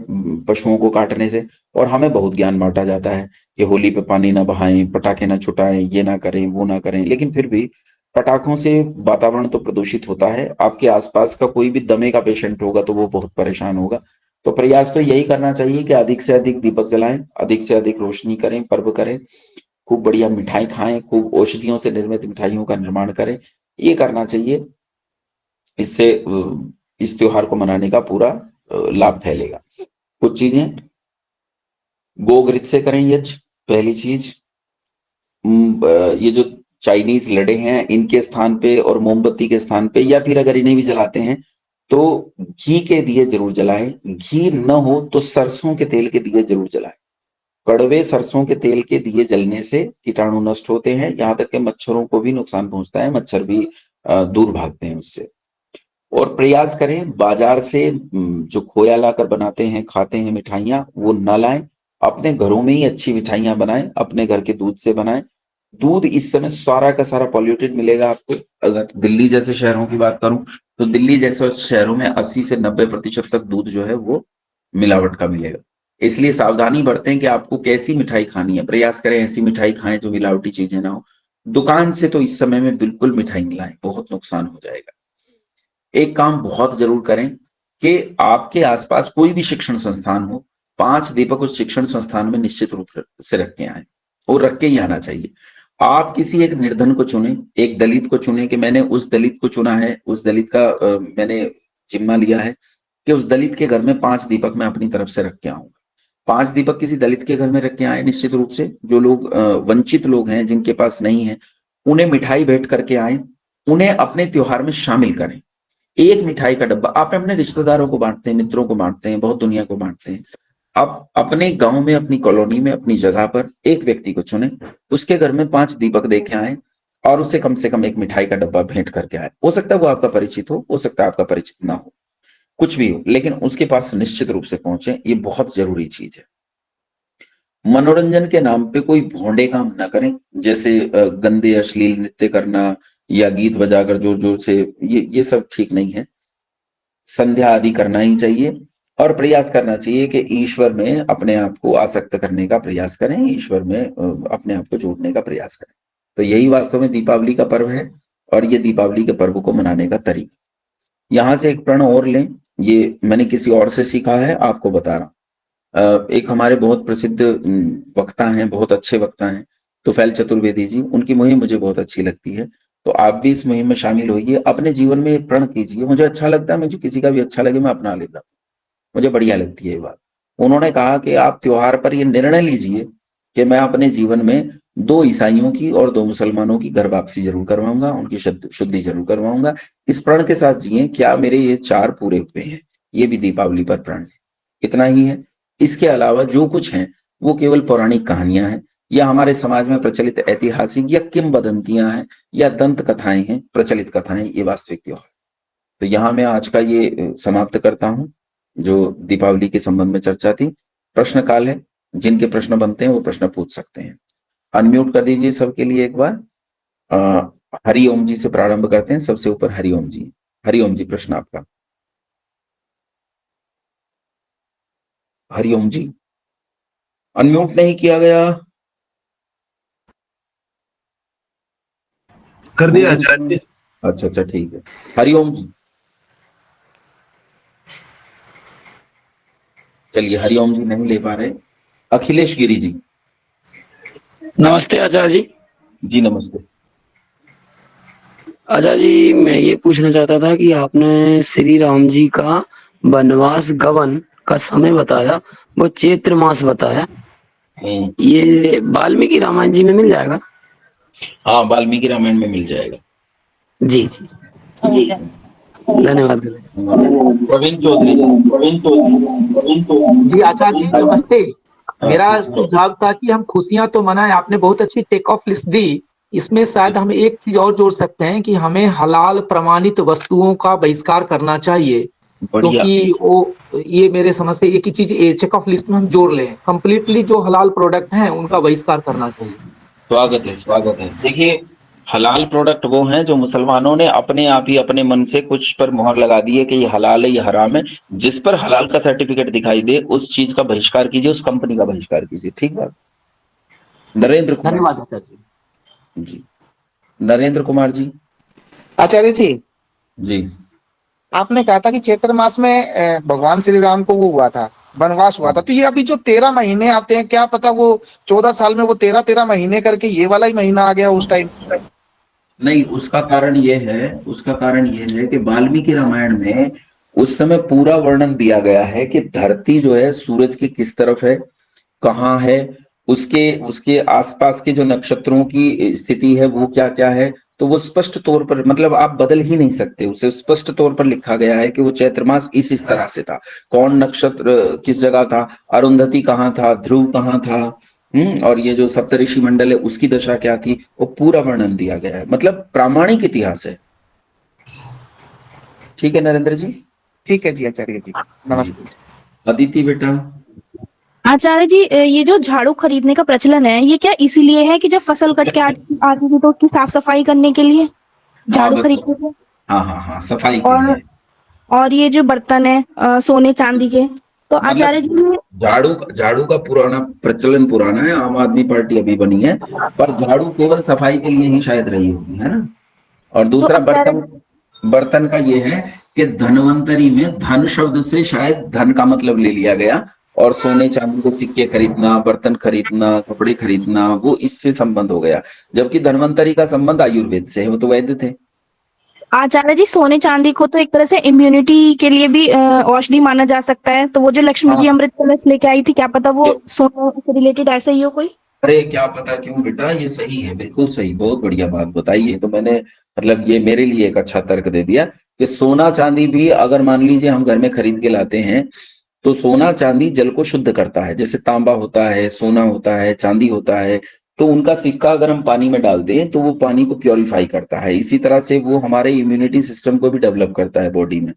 पशुओं को काटने से, और हमें बहुत ज्ञान बांटा जाता है कि होली पे पानी ना बहाएं, पटाखे ना छुटाएं, ये ना करें, वो ना करें। लेकिन फिर भी पटाखों से वातावरण तो प्रदूषित होता है। आपके आसपास का कोई भी दमे का पेशेंट होगा तो वो बहुत परेशान होगा। तो प्रयास तो यही करना चाहिए कि अधिक से अधिक दीपक जलाएं, अधिक से अधिक रोशनी करें, पर्व करें, खूब बढ़िया मिठाई खाएं, खूब औषधियों से निर्मित मिठाइयों का निर्माण करें, ये करना चाहिए। इससे इस त्योहार को मनाने का पूरा लाभ फैलेगा। कुछ चीजें, गोघृत से करें यज्ञ, पहली चीज। ये जो चाइनीज लड़े हैं इनके स्थान पे और मोमबत्ती के स्थान पे, या फिर अगर इन्हें भी जलाते हैं तो घी के दिए जरूर जलाएं। घी न हो तो सरसों के तेल के दिए जरूर जलाएं। कड़वे सरसों के तेल के दिए जलने से कीटाणु नष्ट होते हैं, यहाँ तक कि मच्छरों को भी नुकसान पहुंचता है, मच्छर भी दूर भागते हैं उससे। और प्रयास करें बाजार से जो खोया लाकर बनाते हैं, खाते हैं मिठाइयां, वो न लाएं। अपने घरों में ही अच्छी मिठाइयां बनाएं, अपने घर के दूध से बनाएं। दूध इस समय सारा का सारा पॉल्यूटेड मिलेगा आपको। अगर दिल्ली जैसे शहरों की बात करूं तो दिल्ली जैसे शहरों में 80 से 90% तक दूध जो है वो मिलावट का मिलेगा। इसलिए सावधानी बरतें कि आपको कैसी मिठाई खानी है, प्रयास करें ऐसी मिठाई खाएं जो मिलावटी चीजें ना हो। दुकान से तो इस समय में बिल्कुल मिठाई नहीं लाएं, बहुत नुकसान हो जाएगा। एक काम बहुत जरूर करें कि आपके आसपास कोई भी शिक्षण संस्थान हो, 5 दीपक उस शिक्षण संस्थान में निश्चित रूप से रख के आए, और रख के ही आना चाहिए। आप किसी एक निर्धन को चुने, एक दलित को चुने कि मैंने उस दलित को चुना है, उस दलित का मैंने जिम्मा लिया है कि उस दलित के घर में 5 दीपक मैं अपनी तरफ से रख के आऊंगा। 5 दीपक किसी दलित के घर में रख के आए, निश्चित रूप से जो लोग वंचित लोग हैं, जिनके पास नहीं है, उन्हें मिठाई भेंट करके आए, उन्हें अपने त्योहार में शामिल करें। एक मिठाई का डब्बा आप अपने रिश्तेदारों को बांटते हैं, मित्रों को बांटते हैं, बहुत दुनिया को बांटते हैं। आप अपने गांव में, अपनी कॉलोनी में, अपनी जगह पर एक व्यक्ति को चुने, उसके घर में 5 दीपक देके आए और उसे कम से कम एक मिठाई का डब्बा भेंट करके आए। हो सकता है वो आपका परिचित हो सकता है आपका परिचित ना हो, कुछ भी हो, लेकिन उसके पास निश्चित रूप से पहुंचे, ये बहुत जरूरी चीज है। मनोरंजन के नाम पे कोई भोंडे काम ना करें, जैसे गंदे अश्लील नृत्य करना या गीत बजाकर जोर जोर से, ये सब ठीक नहीं है। संध्या आदि करना ही चाहिए और प्रयास करना चाहिए कि ईश्वर में अपने आप को आसक्त करने का प्रयास करें, ईश्वर में अपने आप को जोड़ने का प्रयास करें। तो यही वास्तव में दीपावली का पर्व है और ये दीपावली के पर्व को मनाने का तरीका। यहां से एक प्रण और लें, ये मैंने किसी और से सीखा है, आपको बता रहा हूं। एक हमारे बहुत प्रसिद्ध वक्ता हैं, बहुत अच्छे वक्ता हैं, तुफैल चतुर्वेदी जी, उनकी मुहिम मुझे बहुत अच्छी लगती है। तो आप भी इस मुहिम में शामिल होइए, अपने जीवन में प्रण कीजिए। मुझे अच्छा लगता है, मुझे किसी का भी अच्छा लगे मैं अपना लेता हूँ, मुझे बढ़िया लगती है ये बात। उन्होंने कहा कि आप त्योहार पर ये निर्णय लीजिए कि मैं अपने जीवन में 2 ईसाइयों की और 2 मुसलमानों की घर वापसी जरूर करवाऊंगा, उनकी शुद्धि जरूर करवाऊंगा। इस प्रण के साथ जिए, क्या मेरे ये 4 पूरे हुए हैं, ये भी दीपावली पर प्रण है। इतना ही है, इसके अलावा जो कुछ है वो केवल पौराणिक कहानियां हैं या हमारे समाज में प्रचलित ऐतिहासिक या किंवदंतियां हैं या दंत कथाएं हैं, प्रचलित कथाएं, ये वास्तविक त्योहार। तो यहाँ मैं आज का ये समाप्त करता हूँ जो दीपावली के संबंध में चर्चा थी। प्रश्न काल है, जिनके प्रश्न बनते हैं वो प्रश्न पूछ सकते हैं। अनम्यूट कर दीजिए सबके लिए एक बार। हरिओम जी से प्रारंभ करते हैं, सबसे ऊपर हरिओम जी। हरिओम जी, प्रश्न आपका। हरिओम जी, अनम्यूट नहीं किया गया। कर दिया आचार्य। अच्छा ठीक है। हरिओम जी, चलिए हरिओम जी नहीं ले पा रहे। अखिलेश गिरी जी। नमस्ते आचार्य जी। जी नमस्ते। आचार्य जी, मैं ये पूछना चाहता था कि आपने श्री राम जी का वनवास गमन का समय बताया, वो चैत्र मास बताया, ये वाल्मीकि रामायण जी में मिल जाएगा? हाँ, वाल्मीकि रामायण में मिल जाएगा। जी जी, धन्यवाद। प्रवीण चौधरी जी आचार्य जी नमस्ते। मेरा सुझाव था कि हम खुशियां तो मनाएं, आपने बहुत अच्छी टेक ऑफ लिस्ट दी। इसमें शायद हम एक चीज और जोड़ सकते हैं कि हमें हलाल प्रमाणित वस्तुओं का बहिष्कार करना चाहिए, क्योंकि वो ये मेरे समझ से एक ही चीज चेक ऑफ लिस्ट में हम जोड़ लें, कंप्लीटली जो हलाल प्रोडक्ट हैं उनका बहिष्कार करना चाहिए। स्वागत है, स्वागत है। देखिए, हलाल प्रोडक्ट वो हैं जो मुसलमानों ने अपने आप ही अपने मन से कुछ पर मोहर लगा दी है कि ये हलाल है, ये हराम है। जिस पर हलाल का सर्टिफिकेट दिखाई दे उस चीज का बहिष्कार कीजिए, उस कंपनी का बहिष्कार कीजिए। ठीक बात। नरेंद्र कुमार। धन्यवाद आचार्य जी। नरेंद्र कुमार जी। आचार्य जी, आपने कहा था कि चैत्र मास में भगवान श्री राम को वो हुआ था, वनवास हुआ था, तो ये अभी जो 13 महीने आते हैं, क्या पता वो 14 साल में वो 13 महीने करके ये वाला ही महीना आ गया उस टाइम? नहीं, उसका कारण ये है कि वाल्मीकि रामायण में उस समय पूरा वर्णन दिया गया है कि धरती जो है सूरज की किस तरफ है, कहाँ है, उसके आसपास के जो नक्षत्रों की स्थिति है वो क्या क्या है। तो वो स्पष्ट तौर पर, मतलब आप बदल ही नहीं सकते उसे, स्पष्ट तौर पर लिखा गया है कि वो चैत्र मास इस तरह से था, कौन नक्षत्र किस जगह था, अरुंधति कहाँ था, ध्रुव कहाँ था, और ये जो सप्तऋषि मंडल है उसकी दशा क्या थी, वो पूरा वर्णन दिया गया है। मतलब प्रामाणिक इतिहास है। ठीक है नरेंद्र जी। ठीक है जी आचार्य जी, नमस्ते। अदिति बेटा। आचार्य जी, ये जो झाड़ू खरीदने का प्रचलन है, ये क्या इसीलिए है कि जब फसल कट के आती थी तो उसकी साफ सफाई करने के लिए झाड़ू खरीदते थे? हाँ, सफाई के लिए। और ये जो बर्तन है सोने चांदी के, तो आचार्य जी मतलब झाड़ू का पुराना प्रचलन पुराना है, आम आदमी पार्टी अभी बनी है, पर झाड़ू केवल सफाई के लिए ही शायद रही होगी, है ना। और तो दूसरा आचार्य बर्तन का ये है कि धनवंतरी में धन शब्द से शायद धन का मतलब ले लिया गया, और सोने चांदी के सिक्के खरीदना, बर्तन खरीदना, कपड़े खरीदना, वो इससे संबंध हो गया, जबकि धनवंतरी का संबंध आयुर्वेद से है, वो तो वैद्य थे। आचार्य जी, सोने चांदी को तो एक तरह से इम्यूनिटी के लिए भी औषधि माना जा सकता है, तो वो जो लक्ष्मी जी हाँ, अमृत कलश लेके आई थी, क्या पता वो सोने से रिलेटेड ऐसा ही हो कोई। अरे क्या पता क्यों बेटा, ये सही है, बिल्कुल सही, बहुत बढ़िया बात बताई है। तो मैंने मतलब ये मेरे लिए एक अच्छा तर्क दे दिया कि सोना चांदी भी अगर मान लीजिए हम घर में खरीद के लाते हैं, तो सोना चांदी जल को शुद्ध करता है। जैसे तांबा होता है, सोना होता है, चांदी होता है, तो उनका सिक्का अगर हम पानी में डाल दें तो वो पानी को प्योरीफाई करता है। इसी तरह से वो हमारे इम्यूनिटी सिस्टम को भी डेवलप करता है बॉडी में।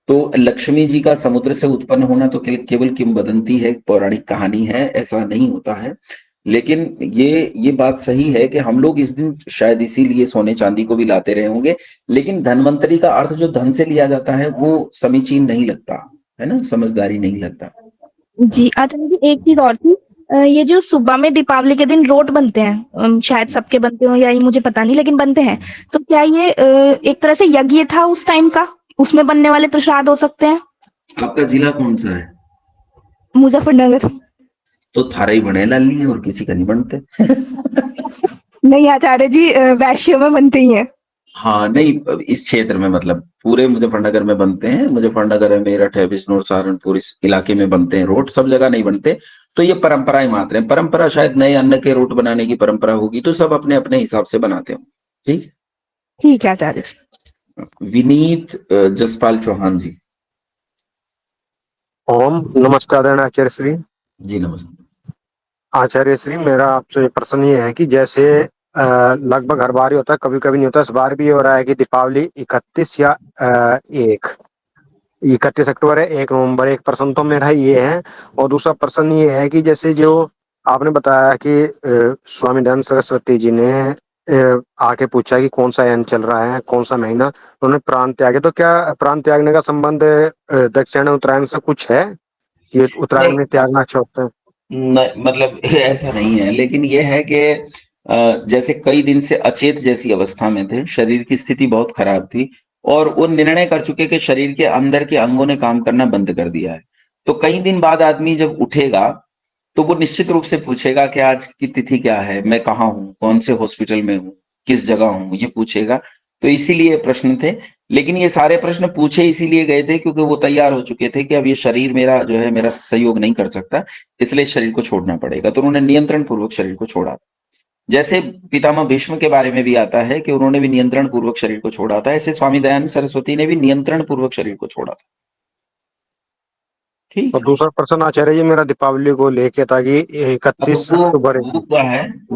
तो लक्ष्मी जी का समुद्र से उत्पन्न होना तो केवल किंवदंती है, पौराणिक कहानी है, ऐसा नहीं होता है। लेकिन ये बात सही है कि हम लोग इस दिन शायद इसीलिए सोने चांदी को भी लाते रहे होंगे। लेकिन धनवंतरी का अर्थ जो धन से लिया जाता है वो समीचीन नहीं लगता है ना, समझदारी नहीं लगता। जी आचार्य जी, एक चीज और थी, ये जो सुबह में दीपावली के दिन रोट बनते हैं, शायद सबके बनते हो या ये मुझे पता नहीं, लेकिन बनते हैं, तो क्या ये एक तरह से यज्ञ था उस टाइम का, उसमें बनने वाले प्रसाद हो सकते हैं। आपका जिला कौन सा है? मुजफ्फरनगर। तो थारा ही बने लाली है, और किसी का नहीं बनते। नहीं आचार्य जी, वैश्य में बनते ही हैं। हाँ नहीं, इस क्षेत्र में मतलब पूरे मुजफ्फरनगर में बनते हैं। मुजफ्फरनगर है, मेरठ है, बिजनौर, सहारनपुर, इस इलाके में बनते हैं रोट, सब जगह नहीं बनते। तो ये परंपराएं मात्र हैं। परंपरा शायद नए अन्न के रोट बनाने की परंपरा होगी, तो सब अपने अपने हिसाब से बनाते हो। ठीक, ठीक है आचार्य जी। विनीत जसपाल चौहान जी। ओम नमस्कार आचार्य श्री। जी नमस्ते। आचार्य श्री, मेरा आपसे प्रश्न ये है कि जैसे लगभग हर बार ही होता है, कभी कभी नहीं होता, इस बार भी ये हो रहा है कि दीपावली 31 या 31 अक्टूबर है, 1 नवंबर। एक प्रश्न तो मेरा ये है, और दूसरा प्रश्न ये है कि जैसे जो आपने बताया कि स्वामी दयानंद सरस्वती जी ने आके पूछा कि कौन सा यज्ञ चल रहा है, कौन सा महीना, उन्होंने प्राण त्यागे, तो क्या प्राण त्यागने का संबंध दक्षिण उत्तरायण से कुछ है कि उत्तरायण में त्यागना अच्छा होता है? मतलब ऐसा नहीं है, लेकिन यह है कि जैसे कई दिन से अचेत जैसी अवस्था में थे, शरीर की स्थिति बहुत खराब थी, और वो निर्णय कर चुके कि शरीर के अंदर के अंगों ने काम करना बंद कर दिया है। तो कई दिन बाद आदमी जब उठेगा तो वो निश्चित रूप से पूछेगा कि आज की तिथि क्या है, मैं कहाँ हूँ, कौन से हॉस्पिटल में हूँ, किस जगह हूँ, ये पूछेगा। तो इसीलिए प्रश्न थे। लेकिन ये सारे प्रश्न पूछे इसीलिए गए थे क्योंकि वो तैयार हो चुके थे कि अब ये शरीर मेरा जो है मेरा सहयोग नहीं कर सकता, इसलिए शरीर को छोड़ना पड़ेगा। तो उन्होंने नियंत्रण पूर्वक शरीर को छोड़ा। जैसे पितामह भीष्म के बारे में भी आता है कि उन्होंने भी नियंत्रण पूर्वक शरीर को छोड़ा था, ऐसे स्वामी दयानंद सरस्वती ने भी नियंत्रण पूर्वक शरीर को छोड़ा था। ठीक। और दूसरा प्रश्न आचार्य जी मेरा दीपावली को लेके था कि 31 अक्टूबर वो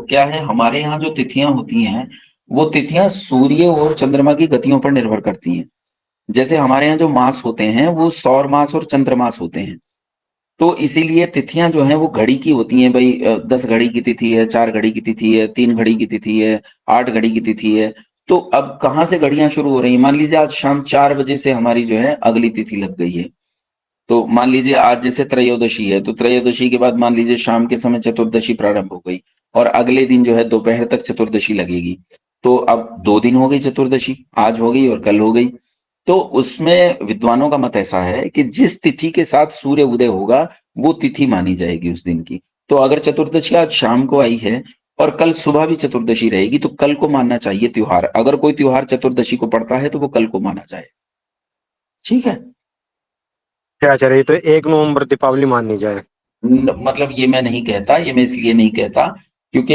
क्या है, हमारे यहाँ जो तिथियां होती हैं वो तिथियां सूर्य और चंद्रमा की गतियों पर निर्भर करती हैं। जैसे हमारे यहाँ जो मास होते हैं वो सौर मास और चंद्र मास होते हैं। तो इसीलिए तिथियां जो हैं वो घड़ी की होती हैं। भाई 10 घड़ी की तिथि है, 4 घड़ी की तिथि है, 3 घड़ी की तिथि है, 8 घड़ी की तिथि है। तो अब कहाँ से घड़ियां शुरू हो रही हैं? मान लीजिए आज शाम 4 बजे से हमारी जो है अगली तिथि लग गई है। तो मान लीजिए आज जैसे त्रयोदशी है, तो त्रयोदशी के बाद मान लीजिए शाम के समय चतुर्दशी प्रारंभ हो गई, और अगले दिन जो है दोपहर तक चतुर्दशी लगेगी। तो अब 2 दिन हो गई चतुर्दशी, आज हो गई और कल हो गई। तो उसमें विद्वानों का मत ऐसा है कि जिस तिथि के साथ सूर्य उदय होगा वो तिथि मानी जाएगी उस दिन की। तो अगर चतुर्दशी आज शाम को आई है और कल सुबह भी चतुर्दशी रहेगी तो कल को मानना चाहिए त्योहार। अगर कोई त्योहार चतुर्दशी को पड़ता है तो वो कल को माना जाए। ठीक है। क्या आचार्य, तो 1 नवंबर दीपावली माननी जाए? मतलब ये मैं नहीं कहता, ये मैं इसलिए नहीं कहता क्योंकि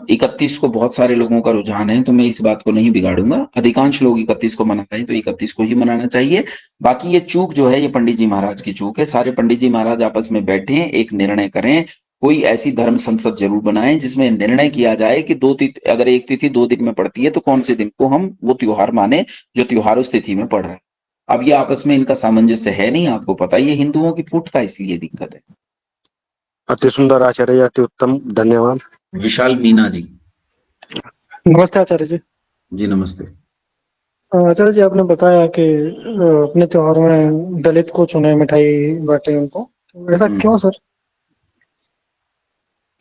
31 को बहुत सारे लोगों का रुझान है, तो मैं इस बात को नहीं बिगाड़ूंगा। अधिकांश लोग 31 को मना रहे हैं तो 31 को ही मनाना चाहिए। बाकी ये चूक जो है ये पंडित जी महाराज की चूक है। सारे पंडित जी महाराज आपस में बैठे एक निर्णय करें, कोई ऐसी धर्म संसद जरूर बनाएं जिसमें निर्णय किया जाए कि अगर एक तिथि 2 दिन में पड़ती है तो कौन से दिन को हम वो त्योहार माने जो त्योहार उस तिथि में पड़ रहा है। अब ये आपस में इनका सामंजस्य है नहीं, आपको पता है, ये हिंदुओं की फूट का इसलिए दिक्कत है। अति सुंदर आचार्य, अति उत्तम, धन्यवाद। विशाल मीना जी। नमस्ते आचार्य जी। जी नमस्ते। आचार्य जी, आपने बताया कि अपने त्योहार में दलित को चुने, मिठाई बांटे उनको, तो ऐसा क्यों सर?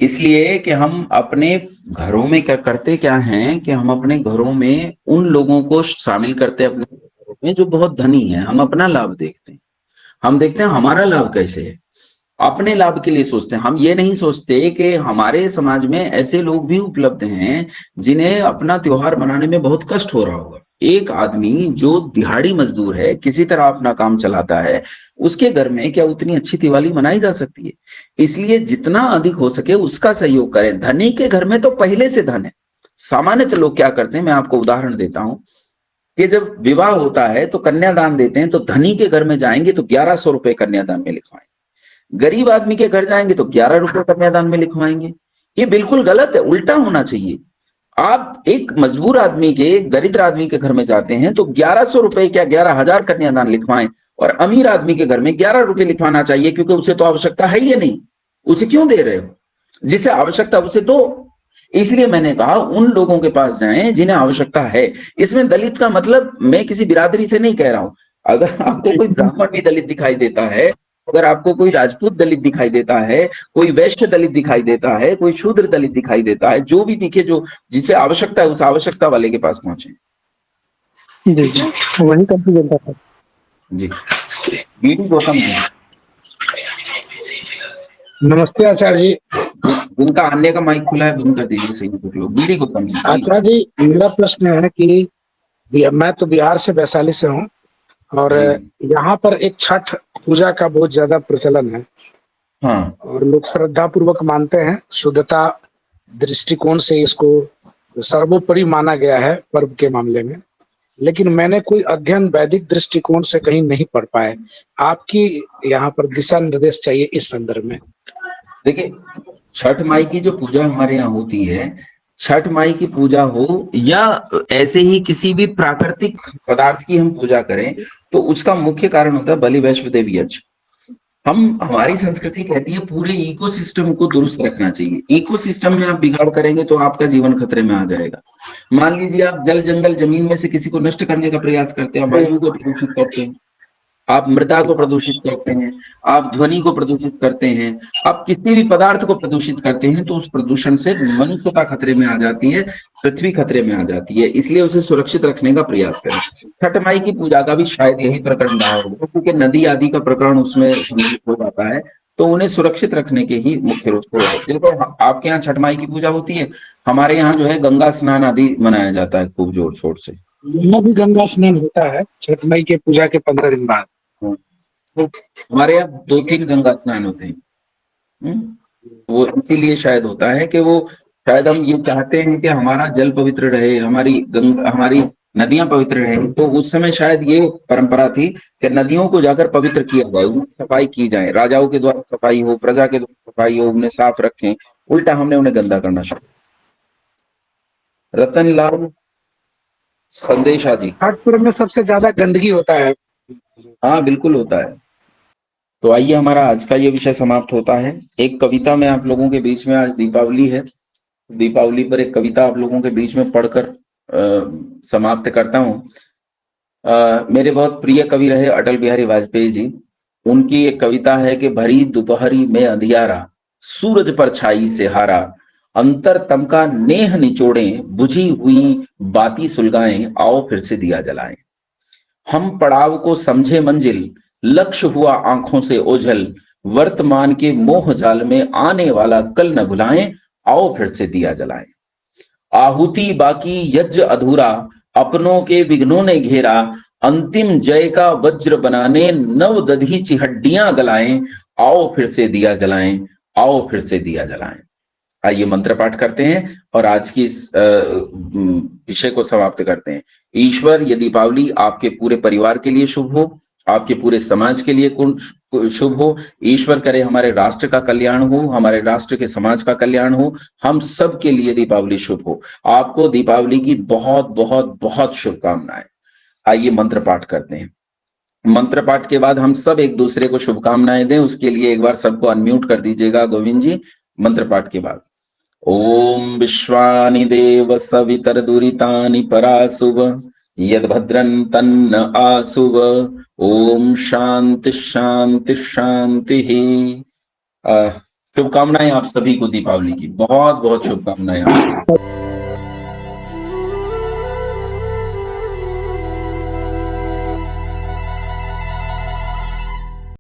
इसलिए कि हम अपने घरों में क्या करते क्या हैं कि हम अपने घरों में उन लोगों को शामिल करते हैं अपने घरों में जो बहुत धनी है। हम अपना लाभ देखते हैं, हम देखते हैं हमारा लाभ कैसे है, अपने लाभ के लिए सोचते हैं। हम ये नहीं सोचते कि हमारे समाज में ऐसे लोग भी उपलब्ध हैं जिन्हें अपना त्योहार मनाने में बहुत कष्ट हो रहा होगा। एक आदमी जो दिहाड़ी मजदूर है, किसी तरह अपना काम चलाता है, उसके घर में क्या उतनी अच्छी दिवाली मनाई जा सकती है? इसलिए जितना अधिक हो सके उसका सहयोग करें। धनी के घर में तो पहले से धन है। सामान्यतः लोग क्या करते हैं, मैं आपको उदाहरण देता हूं कि जब विवाह होता है तो कन्यादान देते हैं, तो धनी के घर में जाएंगे तो 1100 रुपए कन्यादान में लिखवाएंगे, गरीब आदमी के घर जाएंगे तो 11 रुपए कन्यादान में लिखवाएंगे। ये बिल्कुल गलत है, उल्टा होना चाहिए। आप एक मजबूर आदमी के, दरिद्र आदमी के घर में जाते हैं तो 1100 रुपए क्या 11,000 कन्यादान लिखवाएं, और अमीर आदमी के घर में 11 रुपए लिखवाना चाहिए, क्योंकि उसे तो आवश्यकता है ही नहीं। उसे क्यों दे रहे हो? जिसे आवश्यकता उसे दो। इसलिए मैंने कहा उन लोगों के पास जाएं जिन्हें आवश्यकता है। इसमें दलित का मतलब मैं किसी बिरादरी से नहीं कह रहा हूं। अगर आपको कोई ब्राह्मण भी दलित दिखाई देता है, अगर आपको कोई राजपूत दलित दिखाई देता है, कोई वैश्य दलित दिखाई देता है, कोई शूद्र दलित दिखाई देता है, जो भी दिखे, जो जिसे आवश्यकता है उस आवश्यकता वाले के पास पहुंचे। जी जी, वही कंफ्यूजन था जी। बीडी गौतम जी, नमस्ते आचार्य जी। उनका अन्य का माइक खुला है, बंद कर दीजिए। सही लोग। बीडी गौतम जी। आचार्य जी, मेरा प्रश्न है कि मैं तो बिहार से, वैशाली से हूँ, और यहाँ पर एक छठ पूजा का बहुत ज्यादा प्रचलन है। हाँ। और लोग श्रद्धा पूर्वक मानते हैं। शुद्धता दृष्टिकोण से इसको सर्वोपरि माना गया है पर्व के मामले में। लेकिन मैंने कोई अध्ययन वैदिक दृष्टिकोण से कहीं नहीं पढ़ पाए। आपकी यहाँ पर दिशा निर्देश चाहिए इस संदर्भ में। देखिए, छठ माई की जो पूजा हमारे यहाँ होती है, छठ माई की पूजा हो या ऐसे ही किसी भी प्राकृतिक पदार्थ की हम पूजा करें, तो उसका मुख्य कारण होता है बलि वैश्व देव यज्ञ। हमारी संस्कृति कहती है पूरे इकोसिस्टम को दुरुस्त रखना चाहिए। इकोसिस्टम में आप बिगाड़ करेंगे तो आपका जीवन खतरे में आ जाएगा। मान लीजिए आप जल जंगल जमीन में से किसी को नष्ट करने का प्रयास करते हैं, वायु को प्रदूषित करते हैं, आप मृदा को प्रदूषित करते हैं, आप ध्वनि को प्रदूषित करते हैं, आप किसी भी पदार्थ को प्रदूषित करते हैं, तो उस प्रदूषण से मनुष्यता खतरे में आ जाती है, पृथ्वी खतरे में आ जाती है। इसलिए उसे सुरक्षित रखने का प्रयास करें। छठ माई की पूजा का भी शायद यही प्रकरण रहा होगा, क्योंकि नदी आदि का प्रकरण उसमें सम्मिलित हो जाता है, तो उन्हें सुरक्षित रखने के ही मुख्य रूप से। देखो, आपके यहाँ छठ माई की पूजा होती है, हमारे यहाँ जो है गंगा स्नान आदि मनाया जाता है खूब जोर शोर से। यहाँ भी गंगा स्नान होता है छठ माई के पूजा के 15 दिन बाद। तो हमारे यहाँ 2-3 गंगा स्नान होते हैं। वो इसीलिए शायद होता है कि वो शायद हम ये चाहते हैं कि हमारा जल पवित्र रहे, हमारी नदियां पवित्र रहे। तो उस समय शायद ये परंपरा थी कि नदियों को जाकर पवित्र किया जाए, उनकी सफाई की जाए, राजाओं के द्वारा सफाई हो, प्रजा के द्वारा सफाई हो, उन्हें साफ रखें। उल्टा हमने उन्हें गंदा करना शुरू। रतनलाल संदेशा जी। छठ पर्व में सबसे ज्यादा गंदगी होता है। हाँ, बिल्कुल होता है। तो आइए, हमारा आज का ये विषय समाप्त होता है। एक कविता में आप लोगों के बीच में, आज दीपावली है, दीपावली पर एक कविता आप लोगों के बीच में पढ़कर समाप्त करता हूँ। मेरे बहुत प्रिय कवि रहे अटल बिहारी वाजपेयी जी। उनकी एक कविता है कि भरी दोपहरी में अंधियारा, सूरज पर छाई से हारा, अंतर तम का नेह निचोड़े, बुझी हुई बाती सुलगाएं, आओ फिर से दिया जलाएं। हम पड़ाव को समझे मंजिल, लक्ष्य हुआ आंखों से ओझल, वर्तमान के मोह जाल में आने वाला कल न भुलाएं, आओ फिर से दिया जलाएं। आहुति बाकी यज्ञ अधूरा, अपनों के विघ्नों ने घेरा, अंतिम जय का वज्र बनाने नव दधीची हड्डियां गलाएं, आओ फिर से दिया जलाएं, आओ फिर से दिया जलाएं। आइए मंत्र पाठ करते हैं और आज की इस विषय को समाप्त करते हैं। ईश्वर, ये दीपावली आपके पूरे परिवार के लिए शुभ हो, आपके पूरे समाज के लिए शुभ हो। ईश्वर करे हमारे राष्ट्र का कल्याण हो, हमारे राष्ट्र के समाज का कल्याण हो, हम सब के लिए दीपावली शुभ हो। आपको दीपावली की बहुत बहुत बहुत शुभकामनाएं। आइए मंत्र पाठ करते हैं। मंत्र पाठ के बाद हम सब एक दूसरे को शुभकामनाएं दें। उसके लिए एक बार सबको अनम्यूट कर दीजिएगा गोविंद जी, मंत्र पाठ के बाद। ओम विश्वानि देव सवितर दुरितानि परासुव, यद भद्रं तन्न आसुव। ओम शांति शांति शांति। शुभकामनाएं आप सभी को दीपावली की, बहुत बहुत शुभकामनाएं आप सभी को।